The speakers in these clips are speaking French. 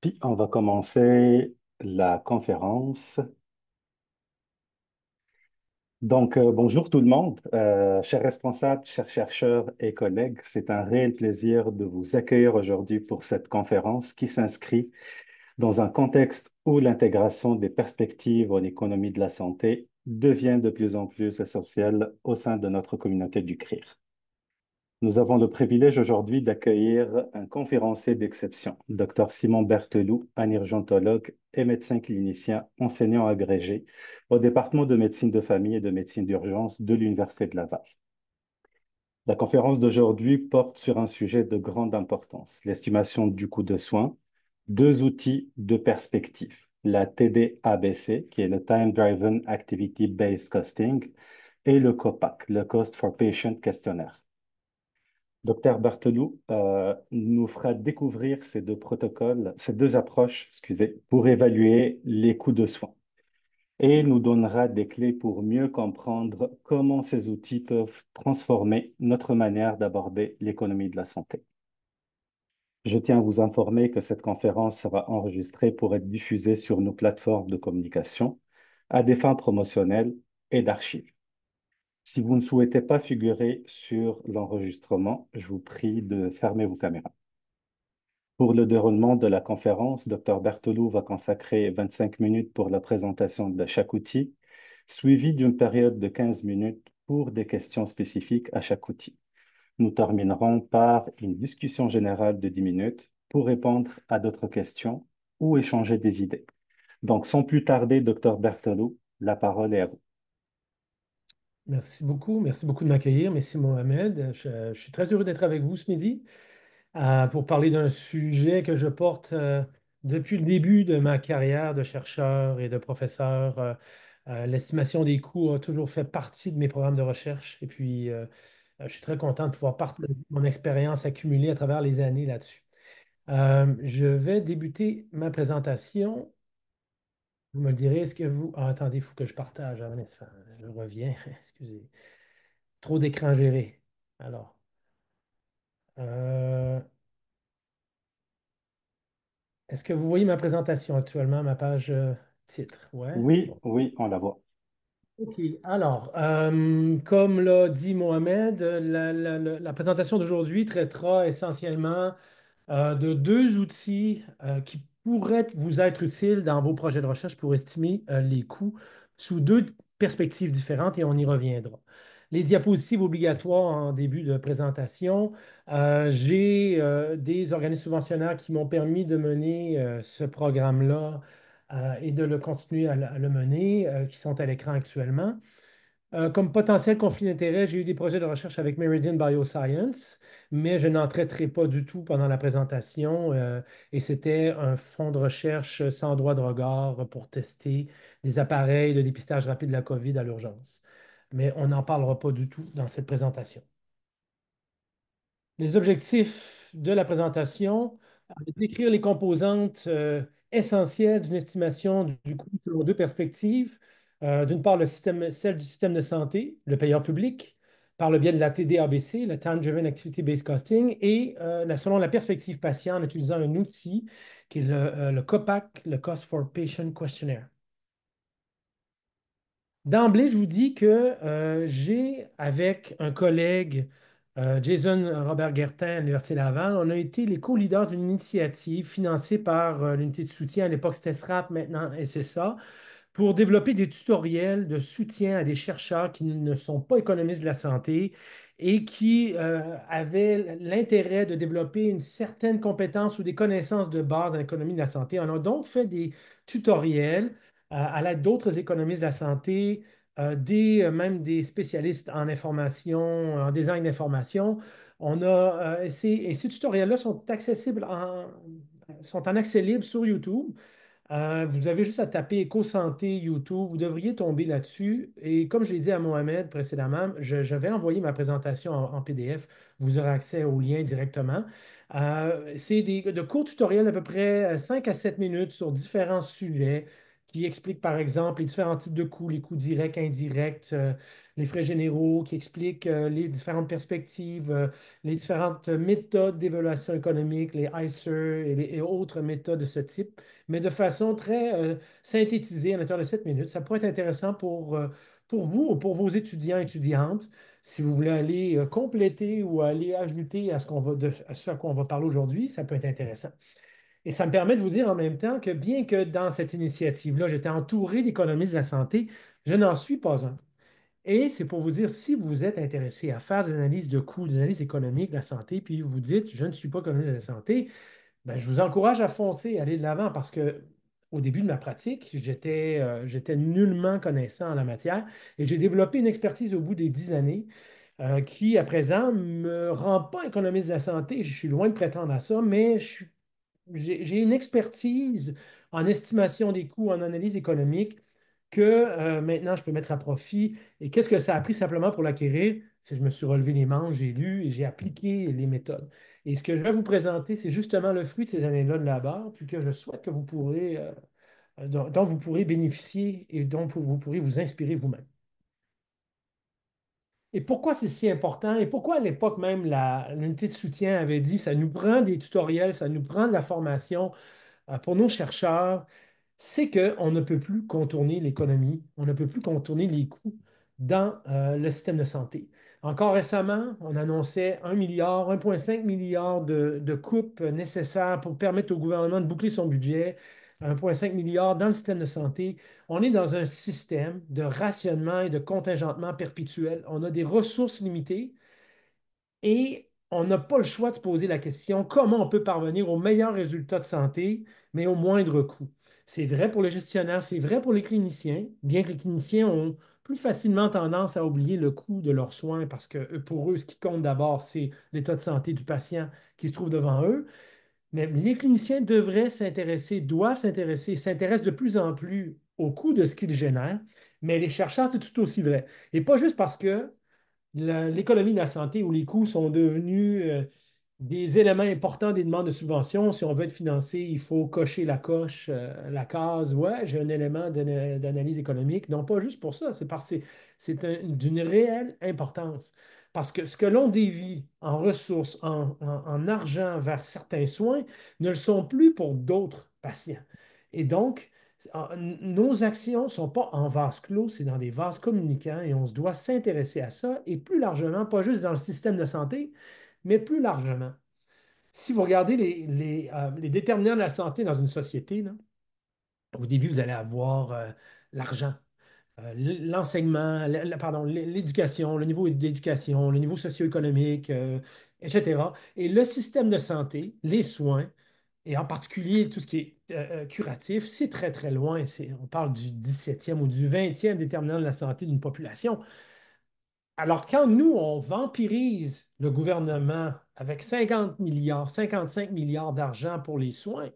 Puis on va commencer la conférence. Bonjour tout le monde, chers responsables, chers chercheurs et collègues. C'est un réel plaisir de vous accueillir aujourd'hui pour cette conférence qui s'inscrit dans un contexte où l'intégration des perspectives en économie de la santé devient de plus en plus essentielle au sein de notre communauté du CRIR. Nous avons le privilège aujourd'hui d'accueillir un conférencier d'exception, Dr Simon Berthelou, un urgentologue et médecin clinicien enseignant agrégé au département de médecine de famille et de médecine d'urgence de l'Université de Laval. La conférence d'aujourd'hui porte sur un sujet de grande importance, l'estimation du coût de soins, deux outils de perspective, la TD-ABC, qui est le Time Driven Activity Based Costing, et le COPAC, le Cost for Patient Questionnaire. Docteur Barthelou nous fera découvrir ces deux protocoles, ces deux approches, excusez, pour évaluer les coûts de soins et nous donnera des clés pour mieux comprendre comment ces outils peuvent transformer notre manière d'aborder l'économie de la santé. Je tiens à vous informer que cette conférence sera enregistrée pour être diffusée sur nos plateformes de communication à des fins promotionnelles et d'archives. Si vous ne souhaitez pas figurer sur l'enregistrement, je vous prie de fermer vos caméras. Pour le déroulement de la conférence, Dr Berthelou va consacrer 25 minutes pour la présentation de chaque outil, suivi d'une période de 15 minutes pour des questions spécifiques à chaque outil. Nous terminerons par une discussion générale de 10 minutes pour répondre à d'autres questions ou échanger des idées. Donc, sans plus tarder, Dr Berthelou, la parole est à vous. Merci beaucoup de m'accueillir. Merci Mohamed. Je suis très heureux d'être avec vous ce midi pour parler d'un sujet que je porte depuis le début de ma carrière de chercheur et de professeur. L'estimation des coûts a toujours fait partie de mes programmes de recherche et puis je suis très content de pouvoir partager mon expérience accumulée à travers les années là-dessus. Je vais débuter ma présentation. Vous me le direz, est-ce que vous... Ah, attendez, il faut que je partage. Ah, je reviens, excusez. Trop d'écran géré. Alors, euh, est-ce que vous voyez ma présentation actuellement, ma page titre? Ouais. Oui, Bon. oui, on la voit. OK. Alors, comme l'a dit Mohamed, la présentation d'aujourd'hui traitera essentiellement de deux outils qui pourraient vous être utiles dans vos projets de recherche pour estimer les coûts sous deux perspectives différentes et on y reviendra. Les diapositives obligatoires en début de présentation. J'ai des organismes subventionnaires qui m'ont permis de mener ce programme-là et de le continuer à le mener, qui sont à l'écran actuellement. Comme potentiel conflit d'intérêt, j'ai eu des projets de recherche avec Meridian Bioscience, mais je n'en traiterai pas du tout pendant la présentation. Et c'était un fonds de recherche sans droit de regard pour tester des appareils de dépistage rapide de la COVID à l'urgence. Mais on n'en parlera pas du tout dans cette présentation. Les objectifs de la présentation, décrire les composantes essentielles d'une estimation du coût selon deux perspectives. D'une part, celle du système de santé, le payeur public, par le biais de la TDABC, le Time Driven Activity Based Costing, et selon la perspective patient en utilisant un outil qui est le COPAC, le Cost for Patient Questionnaire. D'emblée, je vous dis que j'ai, avec un collègue, Jason Robert Guertin à l'Université Laval, on a été les co-leaders d'une initiative financée par l'unité de soutien, à l'époque c'était SRAP, maintenant SSA, pour développer des tutoriels de soutien à des chercheurs qui ne sont pas économistes de la santé et qui avaient l'intérêt de développer une certaine compétence ou des connaissances de base en économie de la santé. On a donc fait des tutoriels à l'aide d'autres économistes de la santé, même des spécialistes en information, en design d'information. Et ces tutoriels-là sont en accès libre sur YouTube. Vous avez juste à taper Éco-santé YouTube. Vous devriez tomber là-dessus. Et comme je l'ai dit à Mohamed précédemment, je vais envoyer ma présentation en PDF. Vous aurez accès au lien directement. C'est de courts tutoriels d'à peu près 5 à 7 minutes sur différents sujets qui explique par exemple les différents types de coûts, les coûts directs, indirects, les frais généraux, qui explique les différentes perspectives, les différentes méthodes d'évaluation économique, les ICER et autres méthodes de ce type, mais de façon très synthétisée en l'intérieur de 7 minutes. Ça pourrait être intéressant pour vous ou pour vos étudiants et étudiantes. Si vous voulez aller compléter ou aller ajouter à à ce à quoi on va parler aujourd'hui, ça peut être intéressant. Et ça me permet de vous dire en même temps que bien que dans cette initiative-là, j'étais entouré d'économistes de la santé, je n'en suis pas un. Et c'est pour vous dire, si vous êtes intéressé à faire des analyses de coûts, des analyses économiques de la santé, puis vous dites, je ne suis pas économiste de la santé, ben, je vous encourage à foncer, à aller de l'avant parce que au début de ma pratique, j'étais nullement connaissant en la matière et j'ai développé une expertise au bout des 10 années qui, à présent, ne me rend pas économiste de la santé. Je suis loin de prétendre à ça, mais j'ai une expertise en estimation des coûts, en analyse économique que maintenant je peux mettre à profit. Et qu'est-ce que ça a pris simplement pour l'acquérir? C'est que je me suis relevé les manches, j'ai lu et j'ai appliqué les méthodes. Et ce que je vais vous présenter, c'est justement le fruit de ces années-là de là-bas, puis que je souhaite que vous pourrez, dont vous pourrez bénéficier et dont vous pourrez vous inspirer vous-même. Et pourquoi c'est si important? Et pourquoi à l'époque même, l'unité de soutien avait dit, ça nous prend des tutoriels, ça nous prend de la formation pour nos chercheurs, c'est qu'on ne peut plus contourner l'économie, on ne peut plus contourner les coûts dans le système de santé. Encore récemment, on annonçait 1 milliard, 1,5 milliard de coupes nécessaires pour permettre au gouvernement de boucler son budget, 1,5 milliard dans le système de santé. On est dans un système de rationnement et de contingentement perpétuel. On a des ressources limitées et on n'a pas le choix de se poser la question comment on peut parvenir au meilleur résultat de santé, mais au moindre coût. C'est vrai pour les gestionnaires, c'est vrai pour les cliniciens, bien que les cliniciens ont plus facilement tendance à oublier le coût de leurs soins parce que pour eux, ce qui compte d'abord, c'est l'état de santé du patient qui se trouve devant eux. Mais les cliniciens devraient s'intéresser, doivent s'intéresser, s'intéressent de plus en plus au coût de ce qu'ils génèrent, mais les chercheurs, c'est tout aussi vrai. Et pas juste parce que l'économie de la santé où les coûts sont devenus des éléments importants des demandes de subvention. Si on veut être financé, il faut cocher la coche, la case. Ouais, j'ai un élément d'analyse économique. Non, pas juste pour ça, c'est parce que d'une réelle importance. Parce que ce que l'on dévie en ressources, en argent vers certains soins, ne le sont plus pour d'autres patients. Et donc, nos actions ne sont pas en vase clos, c'est dans des vases communicants et on se doit s'intéresser à ça et plus largement, pas juste dans le système de santé, mais plus largement. Si vous regardez les déterminants de la santé dans une société, là, au début, vous allez avoir l'argent, l'enseignement, pardon, l'éducation, le niveau d'éducation, le niveau socio-économique, etc. Et le système de santé, les soins, et en particulier tout ce qui est curatif, c'est très, très loin. On parle du 17e ou du 20e déterminant de la santé d'une population. Alors, quand nous, on vampirise le gouvernement avec 50 milliards, 55 milliards d'argent pour les soins,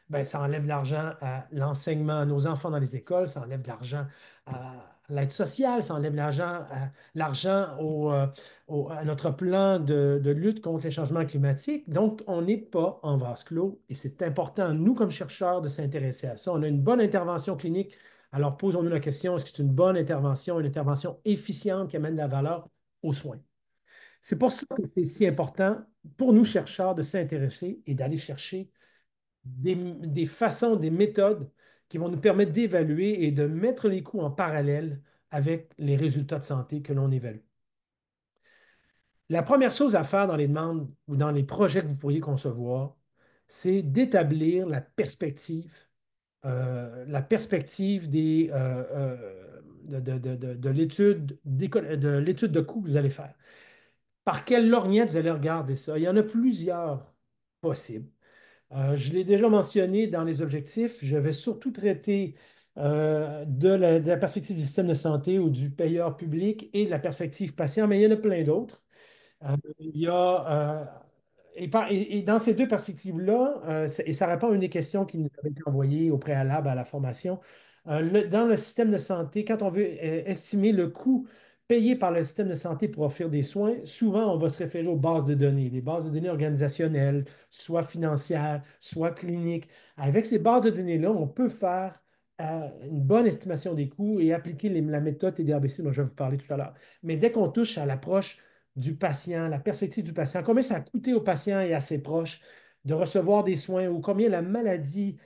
ben, ça enlève de l'argent à l'enseignement à nos enfants dans les écoles, ça enlève de l'argent à l'aide sociale, ça enlève l'argent à notre plan de lutte contre les changements climatiques. Donc, on n'est pas en vase clos et c'est important, nous, comme chercheurs, de s'intéresser à ça. On a une bonne intervention clinique. Alors, posons-nous la question, est-ce que c'est une intervention efficiente qui amène de la valeur aux soins? C'est pour ça que c'est si important pour nous, chercheurs, de s'intéresser et d'aller chercher des façons, des méthodes qui vont nous permettre d'évaluer et de mettre les coûts en parallèle avec les résultats de santé que l'on évalue. La première chose à faire dans les demandes ou dans les projets que vous pourriez concevoir, c'est d'établir la perspective de de l'étude de coût que vous allez faire. Par quelle lorgnette vous allez regarder ça? Il y en a plusieurs possibles. Je l'ai déjà mentionné dans les objectifs, je vais surtout traiter de la perspective du système de santé ou du payeur public et de la perspective patient, mais il y en a plein d'autres. Il y a, et dans ces deux perspectives-là, et ça répond à une des questions qui nous avait été envoyée au préalable à la formation, dans le système de santé, quand on veut estimer le coût payé par le système de santé pour offrir des soins, souvent on va se référer aux bases de données, les bases de données organisationnelles, soit financières, soit cliniques. Avec ces bases de données-là, on peut faire une bonne estimation des coûts et appliquer la méthode TDABC dont je vais vous parler tout à l'heure. Mais dès qu'on touche à l'approche du patient, la perspective du patient, combien ça a coûté au patient et à ses proches de recevoir des soins ou combien la maladie,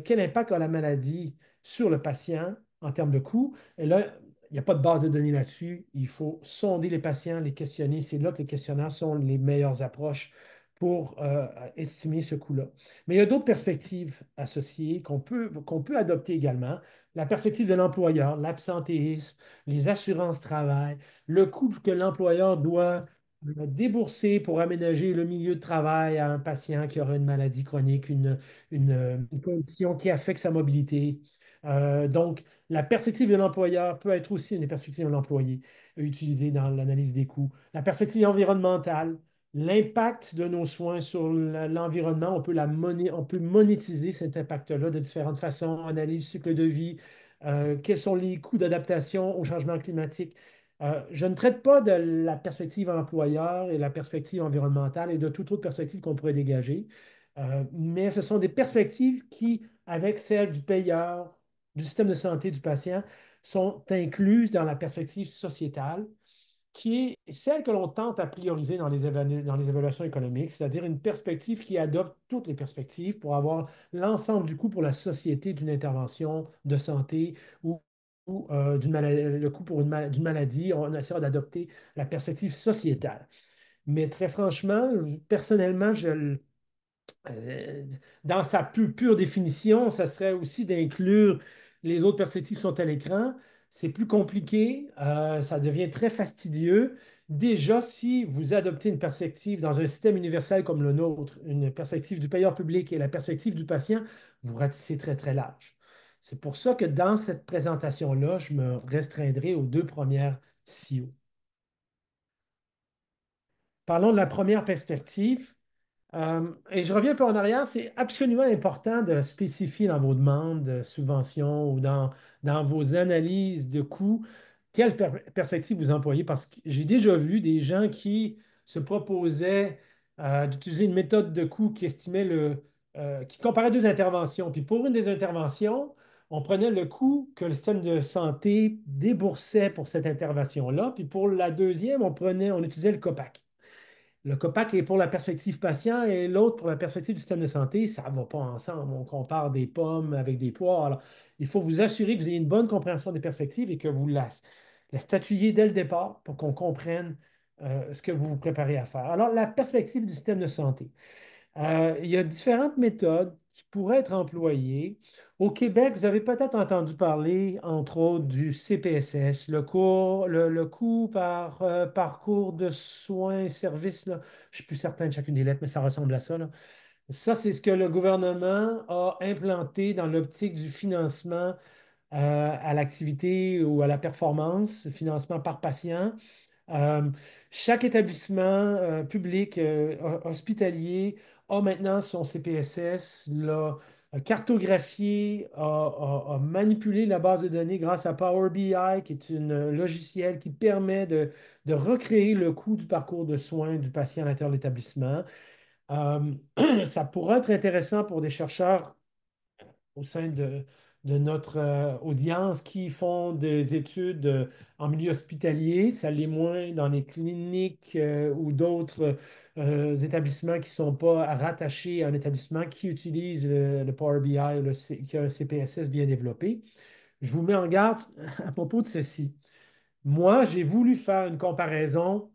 quel impact a la maladie sur le patient en termes de coûts. Et là, il n'y a pas de base de données là-dessus. Il faut sonder les patients, les questionner. C'est là que les questionnaires sont les meilleures approches pour estimer ce coût-là. Mais il y a d'autres perspectives associées qu'on peut adopter également. La perspective de l'employeur, l'absentéisme, les assurances travail, le coût que l'employeur doit débourser pour aménager le milieu de travail à un patient qui aura une maladie chronique, une condition qui affecte sa mobilité. Donc, la perspective de l'employeur peut être aussi une perspective de l'employé utilisée dans l'analyse des coûts. La perspective environnementale, l'impact de nos soins sur l'environnement, on peut monétiser cet impact-là de différentes façons, analyse cycle de vie, quels sont les coûts d'adaptation au changement climatique. Je ne traite pas de la perspective employeur et la perspective environnementale et de toute autre perspective qu'on pourrait dégager, mais ce sont des perspectives qui, avec celle du payeur, du système de santé du patient, sont incluses dans la perspective sociétale qui est celle que l'on tente à prioriser dans les évaluations économiques, c'est-à-dire une perspective qui adopte toutes les perspectives pour avoir l'ensemble du coût pour la société d'une intervention de santé ou le coût pour d'une maladie. On essaiera d'adopter la perspective sociétale. Mais très franchement, personnellement, euh, dans sa plus pure définition, ça serait aussi d'inclure les autres perspectives qui sont à l'écran. C'est plus compliqué, ça devient très fastidieux. Déjà, si vous adoptez une perspective dans un système universel comme le nôtre, une perspective du payeur public et la perspective du patient, vous ratissez très, très large. C'est pour ça que dans cette présentation-là, je me restreindrai aux deux premières SIO. Parlons de la première perspective. Et je reviens un peu en arrière, c'est absolument important de spécifier dans vos demandes de subventions ou dans vos analyses de coûts quelle perspective vous employez parce que j'ai déjà vu des gens qui se proposaient d'utiliser une méthode de coût qui estimait qui comparait deux interventions. Puis pour une des interventions, on prenait le coût que le système de santé déboursait pour cette intervention-là. Puis pour la deuxième, on utilisait le COPAC. Le COPAC est pour la perspective patient et l'autre pour la perspective du système de santé. Ça ne va pas ensemble. On compare des pommes avec des poires. Alors, il faut vous assurer que vous ayez une bonne compréhension des perspectives et que vous la statuiez dès le départ pour qu'on comprenne ce que vous vous préparez à faire. Alors, la perspective du système de santé. Il y a différentes méthodes qui pourraient être employées. Au Québec, vous avez peut-être entendu parler, entre autres, du CPSS, le coût par parcours de soins et services, là. Je ne suis plus certain de chacune des lettres, mais ça ressemble à ça, là. Ça, c'est ce que le gouvernement a implanté dans l'optique du financement à l'activité ou à la performance, financement par patient. Euh, Chaque établissement public hospitalier a maintenant son CPSS, l'a cartographié, a manipulé la base de données grâce à Power BI, qui est un logiciel qui permet de recréer le coût du parcours de soins du patient à l'intérieur de l'établissement. Ça pourrait être intéressant pour des chercheurs au sein de notre audience qui font des études en milieu hospitalier. Ça l'est moins dans les cliniques ou d'autres établissements qui ne sont pas rattachés à un établissement qui utilise le Power BI, qui a un CPSS bien développé. Je vous mets en garde à propos de ceci. Moi, j'ai voulu faire une comparaison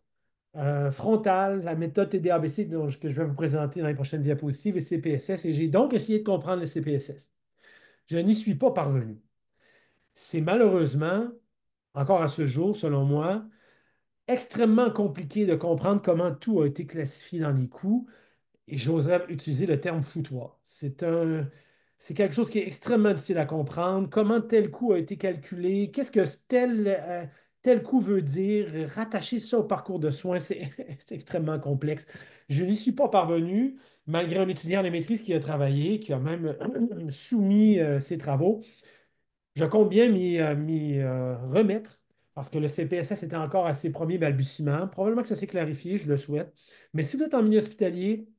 frontale, la méthode TDABC que je vais vous présenter dans les prochaines diapositives et CPSS, et j'ai donc essayé de comprendre le CPSS. Je n'y suis pas parvenu. C'est malheureusement, encore à ce jour, selon moi, extrêmement compliqué de comprendre comment tout a été classifié dans les coûts et j'oserais utiliser le terme foutoir. C'est quelque chose qui est extrêmement difficile à comprendre. Comment tel coût a été calculé? Qu'est-ce que tel coût veut dire? Rattacher ça au parcours de soins, c'est c'est extrêmement complexe. Je n'y suis pas parvenu, malgré un étudiant de maîtrise qui a travaillé, qui a même soumis ses travaux. Je compte bien m'y remettre parce que le CPSS était encore à ses premiers balbutiements. Probablement que ça s'est clarifié, je le souhaite. Mais si vous êtes en milieu hospitalier,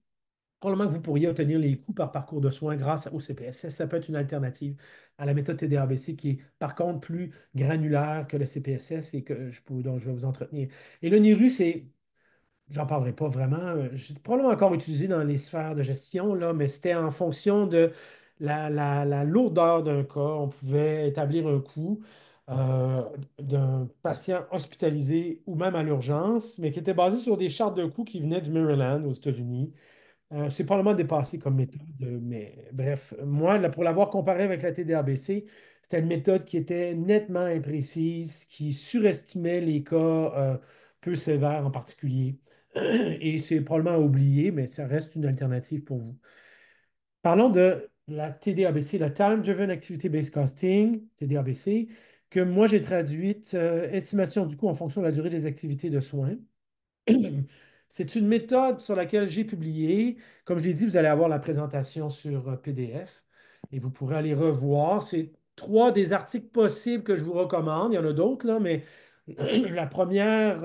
probablement que vous pourriez obtenir les coûts par parcours de soins grâce au CPSS. Ça peut être une alternative à la méthode TDABC qui est par contre plus granulaire que le CPSS et dont je vais vous entretenir. Et le NIRU, j'en parlerai pas vraiment. J'ai probablement encore utilisé dans les sphères de gestion, là, mais c'était en fonction de la lourdeur d'un cas. On pouvait établir un coût euh, d'un patient hospitalisé ou même à l'urgence, mais qui était basé sur des chartes de coûts qui venaient du Maryland aux États-Unis. C'est probablement dépassé comme méthode, mais bref, moi, pour l'avoir comparé avec la TDABC, c'était une méthode qui était nettement imprécise, qui surestimait les cas peu sévères en particulier. Et c'est probablement à oublier, mais ça reste une alternative pour vous. Parlons de la TDABC, la Time Driven Activity Based Costing, TDABC, que moi j'ai traduite estimation du coût en fonction de la durée des activités de soins. C'est une méthode sur laquelle j'ai publié. Comme je l'ai dit, vous allez avoir la présentation sur PDF et vous pourrez aller revoir. C'est trois des articles possibles que je vous recommande. Il y en a d'autres, là, mais la première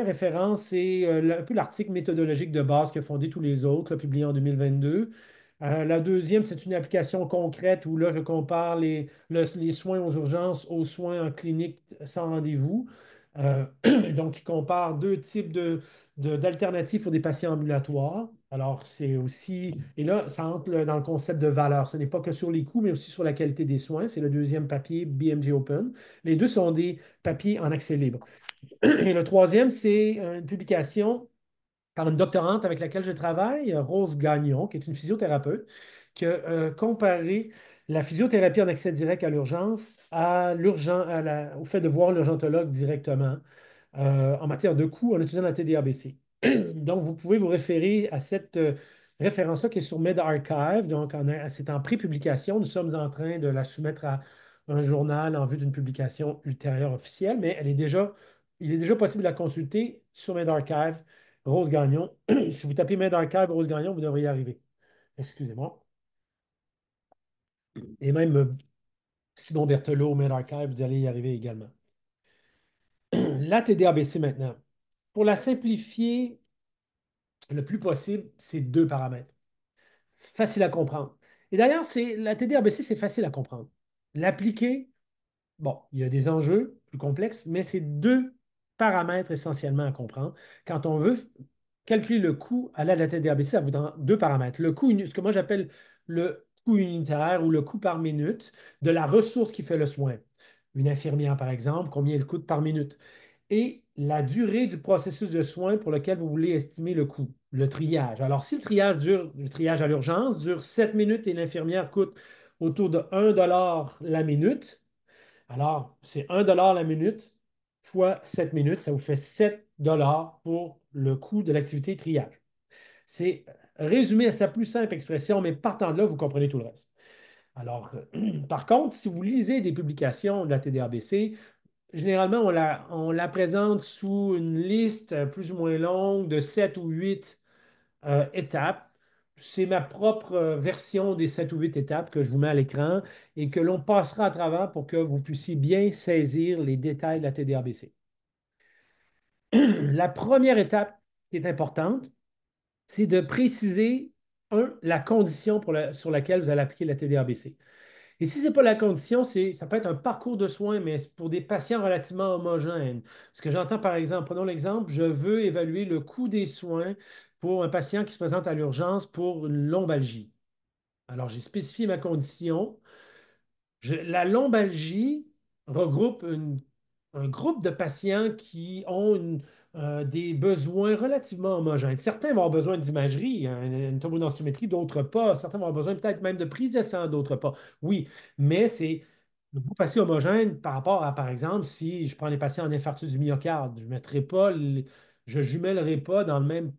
référence, c'est un peu l'article méthodologique de base qui a fondé tous les autres, là, publié en 2022. La deuxième, c'est une application concrète où là, je compare les soins aux urgences aux soins en clinique sans rendez-vous. Euh, donc, il compare deux types d'alternatives pour des patients ambulatoires. Alors, c'est aussi, et là, ça entre dans le concept de valeur. Ce n'est pas que sur les coûts, mais aussi sur la qualité des soins. C'est le deuxième papier BMJ Open. Les deux sont des papiers en accès libre. Et le troisième, c'est une publication par une doctorante avec laquelle je travaille, Rose Gagnon, qui est une physiothérapeute, qui a comparé la physiothérapie en accès direct à l'urgence au fait de voir l'urgentologue directement en matière de coûts en utilisant la TDABC. Donc, vous pouvez vous référer à cette référence-là qui est sur medRxiv. Donc, c'est en pré-publication. Nous sommes en train de la soumettre à un journal en vue d'une publication ultérieure officielle, mais il est déjà possible de la consulter sur medRxiv, Rose Gagnon. Si vous tapez medRxiv, Rose Gagnon, vous devriez y arriver. Excusez-moi. Et même Simon Berthelot, medRxiv, vous allez y arriver également. La TDABC maintenant. Pour la simplifier, le plus possible, c'est deux paramètres. Facile à comprendre. Et d'ailleurs, la TDABC, c'est facile à comprendre. L'appliquer, bon, il y a des enjeux plus complexes, mais c'est deux paramètres essentiellement à comprendre. Quand on veut calculer le coût à l'aide de la TDABC, ça vous donne deux paramètres. Ce que moi j'appelle le coût unitaire ou le coût par minute de la ressource qui fait le soin. Une infirmière, par exemple, combien elle coûte par minute et la durée du processus de soins pour lequel vous voulez estimer le coût, le triage. Alors, si le triage à l'urgence dure 7 minutes et l'infirmière coûte autour de 1 $ la minute, alors c'est 1 $ la minute fois 7 minutes, ça vous fait 7 $ pour le coût de l'activité triage. C'est résumé à sa plus simple expression, mais partant de là, vous comprenez tout le reste. Alors, par contre, si vous lisez des publications de la TDABC, généralement, on la présente sous une liste plus ou moins longue de 7 ou 8 étapes. C'est ma propre version des 7 ou 8 étapes que je vous mets à l'écran et que l'on passera à travers pour que vous puissiez bien saisir les détails de la TDABC. La première étape qui est importante, c'est de préciser, la condition sur laquelle vous allez appliquer la TDABC. Et si ce n'est pas la condition, ça peut être un parcours de soins, mais pour des patients relativement homogènes. Ce que j'entends, par exemple, prenons l'exemple, je veux évaluer le coût des soins pour un patient qui se présente à l'urgence pour une lombalgie. Alors, j'ai spécifié ma condition. La lombalgie regroupe un groupe de patients qui ont des besoins relativement homogènes. Certains vont avoir besoin d'imagerie, hein, une tomodensitométrie, d'autres pas. Certains vont avoir besoin peut-être même de prise de sang, d'autres pas. Oui, mais c'est le groupe assez homogène par rapport à, par exemple, si je prends les patients en infarctus du myocarde, je ne jumellerai pas dans le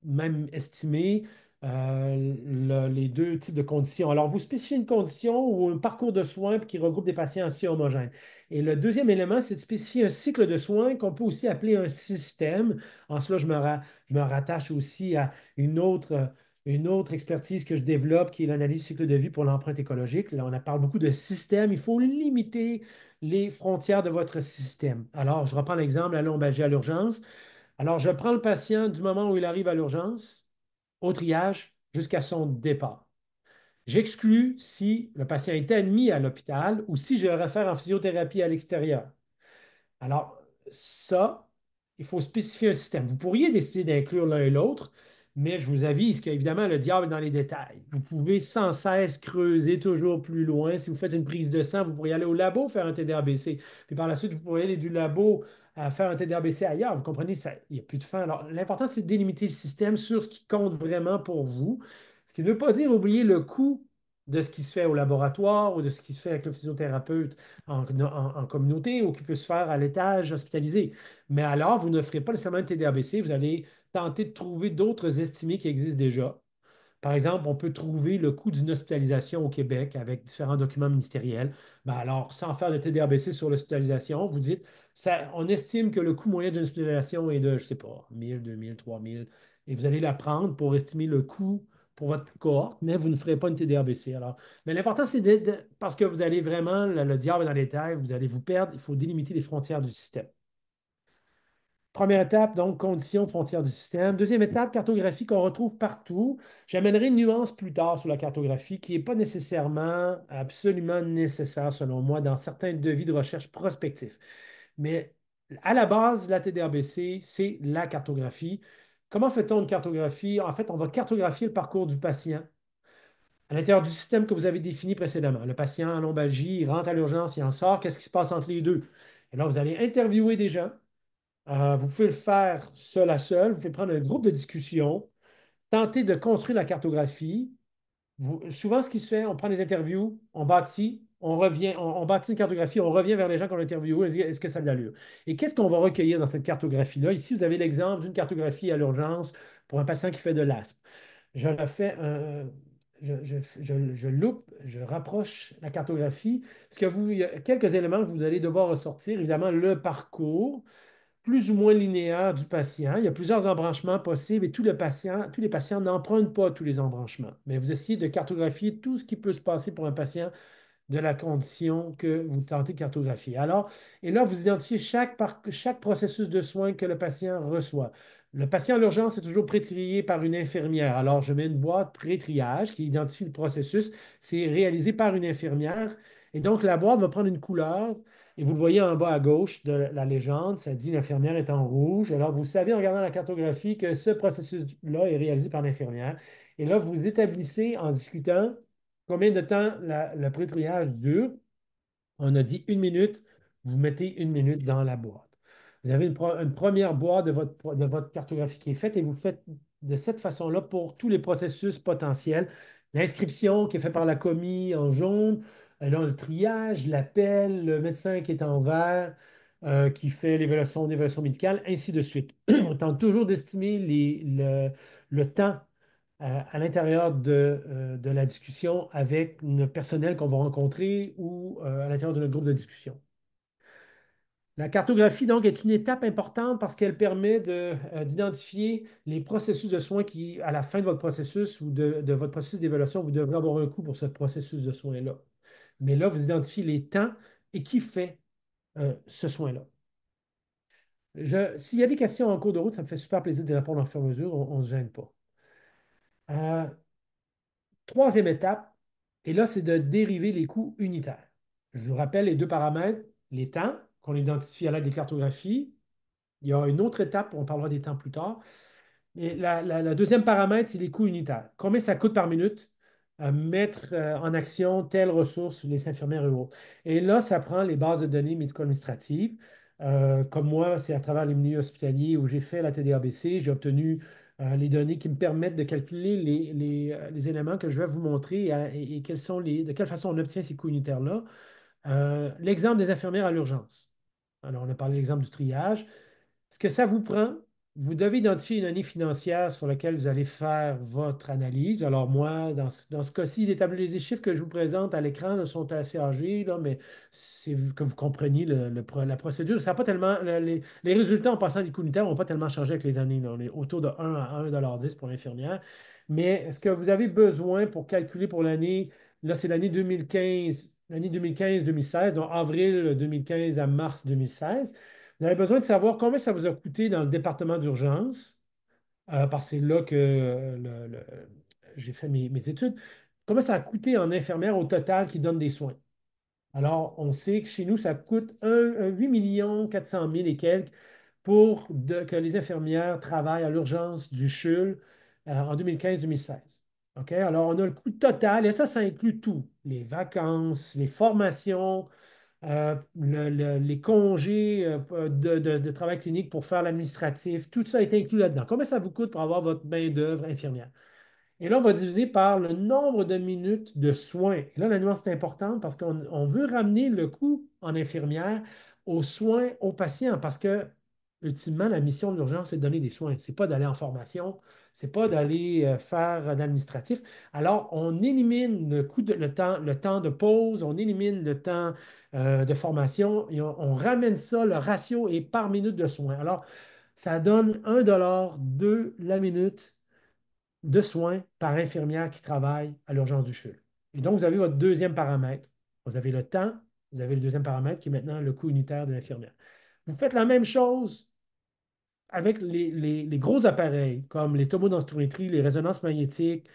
même estimé les deux types de conditions. Alors, vous spécifiez une condition ou un parcours de soins qui regroupe des patients assez homogènes. Et le deuxième élément, c'est de spécifier un cycle de soins qu'on peut aussi appeler un système. En cela, je me rattache aussi à une autre expertise que je développe, qui est l'analyse cycle de vie pour l'empreinte écologique. Là, parle beaucoup de système. Il faut limiter les frontières de votre système. Alors, je reprends l'exemple, la lombalgie à l'urgence. Alors, je prends le patient du moment où il arrive à l'urgence. au triage jusqu'à son départ. J'exclus si le patient est admis à l'hôpital ou si je le réfère en physiothérapie à l'extérieur. Alors, ça, il faut spécifier un système. Vous pourriez décider d'inclure l'un et l'autre, mais je vous avise qu'évidemment, le diable est dans les détails. Vous pouvez sans cesse creuser toujours plus loin. Si vous faites une prise de sang, vous pourriez aller au labo faire un TDRBC. Puis par la suite, vous pourriez aller du labo à faire un TDRBC ailleurs. Vous comprenez, ça, il n'y a plus de fin. Alors, l'important, c'est de délimiter le système sur ce qui compte vraiment pour vous. Ce qui ne veut pas dire oublier le coût de ce qui se fait au laboratoire ou de ce qui se fait avec le physiothérapeute en communauté ou qui peut se faire à l'étage hospitalisé. Mais alors, vous ne ferez pas nécessairement un TDABC, vous allez tenter de trouver d'autres estimés qui existent déjà. Par exemple, on peut trouver le coût d'une hospitalisation au Québec avec différents documents ministériels. Ben alors, sans faire de TDABC sur l'hospitalisation, vous dites, ça, on estime que le coût moyen d'une hospitalisation est de, je ne sais pas, 1000, 2000, 3000, et vous allez la prendre pour estimer le coût pour votre cohorte, mais vous ne ferez pas une TDABC. Alors, mais l'important, c'est parce que vous allez vraiment, le diable est dans les détails, vous allez vous perdre, il faut délimiter les frontières du système. Première étape, donc, conditions frontières du système. Deuxième étape, cartographie qu'on retrouve partout. J'amènerai une nuance plus tard sur la cartographie qui n'est pas nécessairement, absolument nécessaire, selon moi, dans certains devis de recherche prospectifs. Mais à la base, la TDRBC, c'est la cartographie. Comment fait-on une cartographie? En fait, on va cartographier le parcours du patient à l'intérieur du système que vous avez défini précédemment. Le patient en lombalgie, il rentre à l'urgence, il en sort. Qu'est-ce qui se passe entre les deux? Et là, vous allez interviewer des gens. Vous pouvez le faire seul à seul. Vous pouvez prendre un groupe de discussion, tenter de construire la cartographie. Souvent, ce qui se fait, on prend des interviews, on bâtit, on revient, on bâtit une cartographie, on revient vers les gens qu'on a interviewés, on dit, est-ce que ça a de l'allure? Et qu'est-ce qu'on va recueillir dans cette cartographie-là? Ici, vous avez l'exemple d'une cartographie à l'urgence pour un patient qui fait de l'asthme. Je le fais, je loupe, je rapproche la cartographie. Il y a quelques éléments que vous allez devoir ressortir. Évidemment, le parcours, plus ou moins linéaire du patient. Il y a plusieurs embranchements possibles et tous les patients n'empruntent pas tous les embranchements. Mais vous essayez de cartographier tout ce qui peut se passer pour un patient de la condition que vous tentez de cartographier. Alors, et là, vous identifiez chaque processus de soins que le patient reçoit. Le patient à l'urgence est toujours pré-trié par une infirmière. Alors, je mets une boîte pré-triage qui identifie le processus. C'est réalisé par une infirmière. Et donc, la boîte va prendre une couleur. Et vous le voyez en bas à gauche de la légende, ça dit l'infirmière est en rouge. Alors, vous savez en regardant la cartographie que ce processus-là est réalisé par l'infirmière. Et là, vous établissez en discutant combien de temps le pré-triage dure. On a dit 1 minute, vous mettez 1 minute dans la boîte. Vous avez une première boîte de votre cartographie qui est faite et vous faites de cette façon-là pour tous les processus potentiels. L'inscription qui est faite par la commis en jaune, là, le triage, l'appel, le médecin qui est en vert, qui fait l'évaluation médicale, ainsi de suite. On tente toujours d'estimer le temps à l'intérieur de la discussion avec le personnel qu'on va rencontrer ou à l'intérieur de notre groupe de discussion. La cartographie, donc, est une étape importante parce qu'elle permet d'identifier les processus de soins qui, à la fin de votre processus ou de votre processus d'évaluation, vous devrez avoir un coût pour ce processus de soins-là. Mais là, vous identifiez les temps et qui fait ce soin-là. S'il y a des questions en cours de route, ça me fait super plaisir de répondre en fur et à mesure, on ne se gêne pas. Euh, Troisième étape, et là, c'est de dériver les coûts unitaires. Je vous rappelle les deux paramètres, les temps qu'on identifie à l'aide des cartographies. Il y a une autre étape, on parlera des temps plus tard. Et la deuxième paramètre, c'est les coûts unitaires. Combien ça coûte par minute mettre en action telle ressource, les infirmières et autres. Et là, ça prend les bases de données médico-administratives. Comme moi, c'est à travers les milieux hospitaliers où j'ai fait la TDABC, j'ai obtenu les données qui me permettent de calculer les éléments que je vais vous montrer et de quelle façon on obtient ces coûts unitaires-là. L'exemple des infirmières à l'urgence. Alors, on a parlé de l'exemple du triage. Ce que ça vous prend, vous devez identifier une année financière sur laquelle vous allez faire votre analyse. Alors moi, dans ce cas-ci, les chiffres que je vous présente à l'écran là, sont assez âgés, là, mais c'est que vous compreniez la procédure. Ça a pas tellement, les résultats en passant des coûts unitaires n'ont pas tellement changé avec les années, là. On est autour de 1 à 1,10 pour l'infirmière. Mais est-ce que vous avez besoin pour calculer pour l'année, là c'est l'année 2015-2016, donc avril 2015 à mars 2016. Vous avez besoin de savoir combien ça vous a coûté dans le département d'urgence parce que c'est là que j'ai fait mes études. Comment ça a coûté en infirmière au total qui donne des soins? Alors, on sait que chez nous, ça coûte 8 400 000 et quelques que les infirmières travaillent à l'urgence du CHUL en 2015-2016. OK? Alors, on a le coût total, et ça inclut tout, les vacances, les formations, les congés de travail clinique pour faire l'administratif, tout ça est inclus là-dedans. Combien ça vous coûte pour avoir votre main-d'œuvre infirmière? Et là, on va diviser par le nombre de minutes de soins. Et là, la nuance est importante parce qu'on veut ramener le coût en infirmière aux soins aux patients parce que, ultimement, la mission de l'urgence, c'est de donner des soins. Ce n'est pas d'aller en formation, ce n'est pas d'aller faire l'administratif. Alors, on élimine le temps de pause, on élimine le temps de formation et on ramène ça, le ratio est par minute de soins. Alors, ça donne 1 de la minute de soins par infirmière qui travaille à l'urgence du CHUL. Et donc, vous avez votre deuxième paramètre. Vous avez le temps, vous avez le deuxième paramètre qui est maintenant le coût unitaire de l'infirmière. Vous faites la même chose avec les gros appareils comme les tomodensitométries, les résonances magnétiques,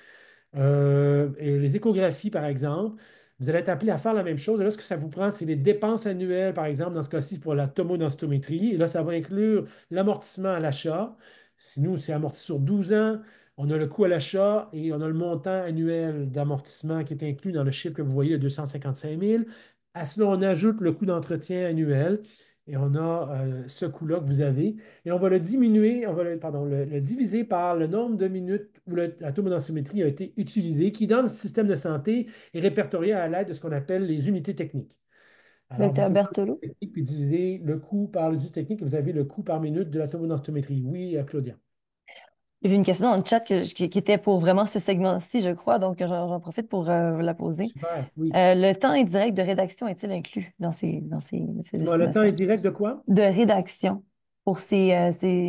et les échographies, par exemple, vous allez être appelé à faire la même chose. Et là, ce que ça vous prend, c'est les dépenses annuelles, par exemple, dans ce cas-ci, pour la tomodensitométrie. Et là, ça va inclure l'amortissement à l'achat. Si nous, c'est amorti sur 12 ans, on a le coût à l'achat et on a le montant annuel d'amortissement qui est inclus dans le chiffre que vous voyez, de 255 000. À cela, on ajoute le coût d'entretien annuel et on a ce coût-là que vous avez. Et on va le diminuer, on va le diviser par le nombre de minutes où la tomodensitométrie a été utilisée, qui, dans le système de santé, est répertorié à l'aide de ce qu'on appelle les unités techniques. Alors, vous Docteur pouvez prendre Berthelot? le technique puis diviser le coût par l'unité technique et vous avez le coût par minute de la tomodensitométrie. Oui, Claudia. J'ai vu une question dans le chat qui était pour vraiment ce segment-ci, je crois, donc j'en profite pour vous la poser. Super, oui. Le temps indirect de rédaction est-il inclus dans ces Bon, le temps est estimations? direct de quoi? De rédaction pour ces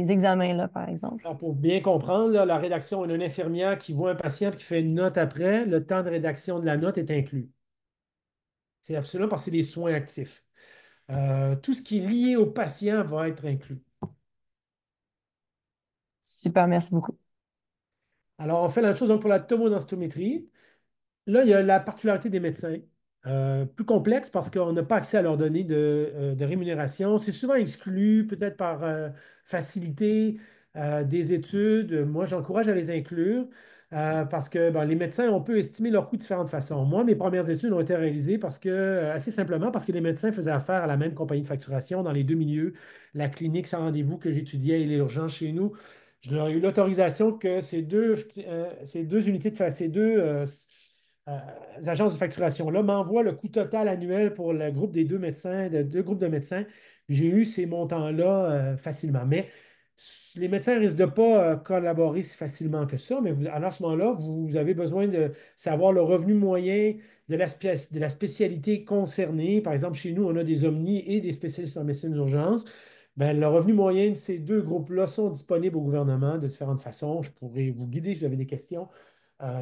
examens-là, par exemple. Alors, pour bien comprendre, là, la rédaction, on a une infirmière qui voit un patient et qui fait une note après. Le temps de rédaction de la note est inclus. C'est absolument parce que c'est des soins actifs. Tout ce qui est lié au patient va être inclus. Super, merci beaucoup. Alors, on fait la même chose donc, pour la tomodensitométrie. Là, il y a la particularité des médecins. Plus complexe parce qu'on n'a pas accès à leurs données de rémunération. C'est souvent exclu, peut-être par facilité des études. Moi, j'encourage à les inclure parce que ben, les médecins, on peut estimer leurs coûts de différentes façons. Moi, mes premières études ont été réalisées parce que, assez simplement parce que les médecins faisaient affaire à la même compagnie de facturation dans les deux milieux, la clinique sans rendez-vous que j'étudiais et l'urgence chez nous. Je leur ai eu l'autorisation que ces deux unités ces deux euh, agences de facturation-là m'envoient le coût total annuel pour le groupe des deux médecins, de deux groupes de médecins. J'ai eu ces montants-là facilement. Mais les médecins ne risquent de pas collaborer si facilement que ça, mais à ce moment-là, vous avez besoin de savoir le revenu moyen de la spécialité concernée. Par exemple, chez nous, on a des omnis et des spécialistes en médecine d'urgence. Ben, le revenu moyen de ces deux groupes-là sont disponibles au gouvernement de différentes façons. Je pourrais vous guider si vous avez des questions.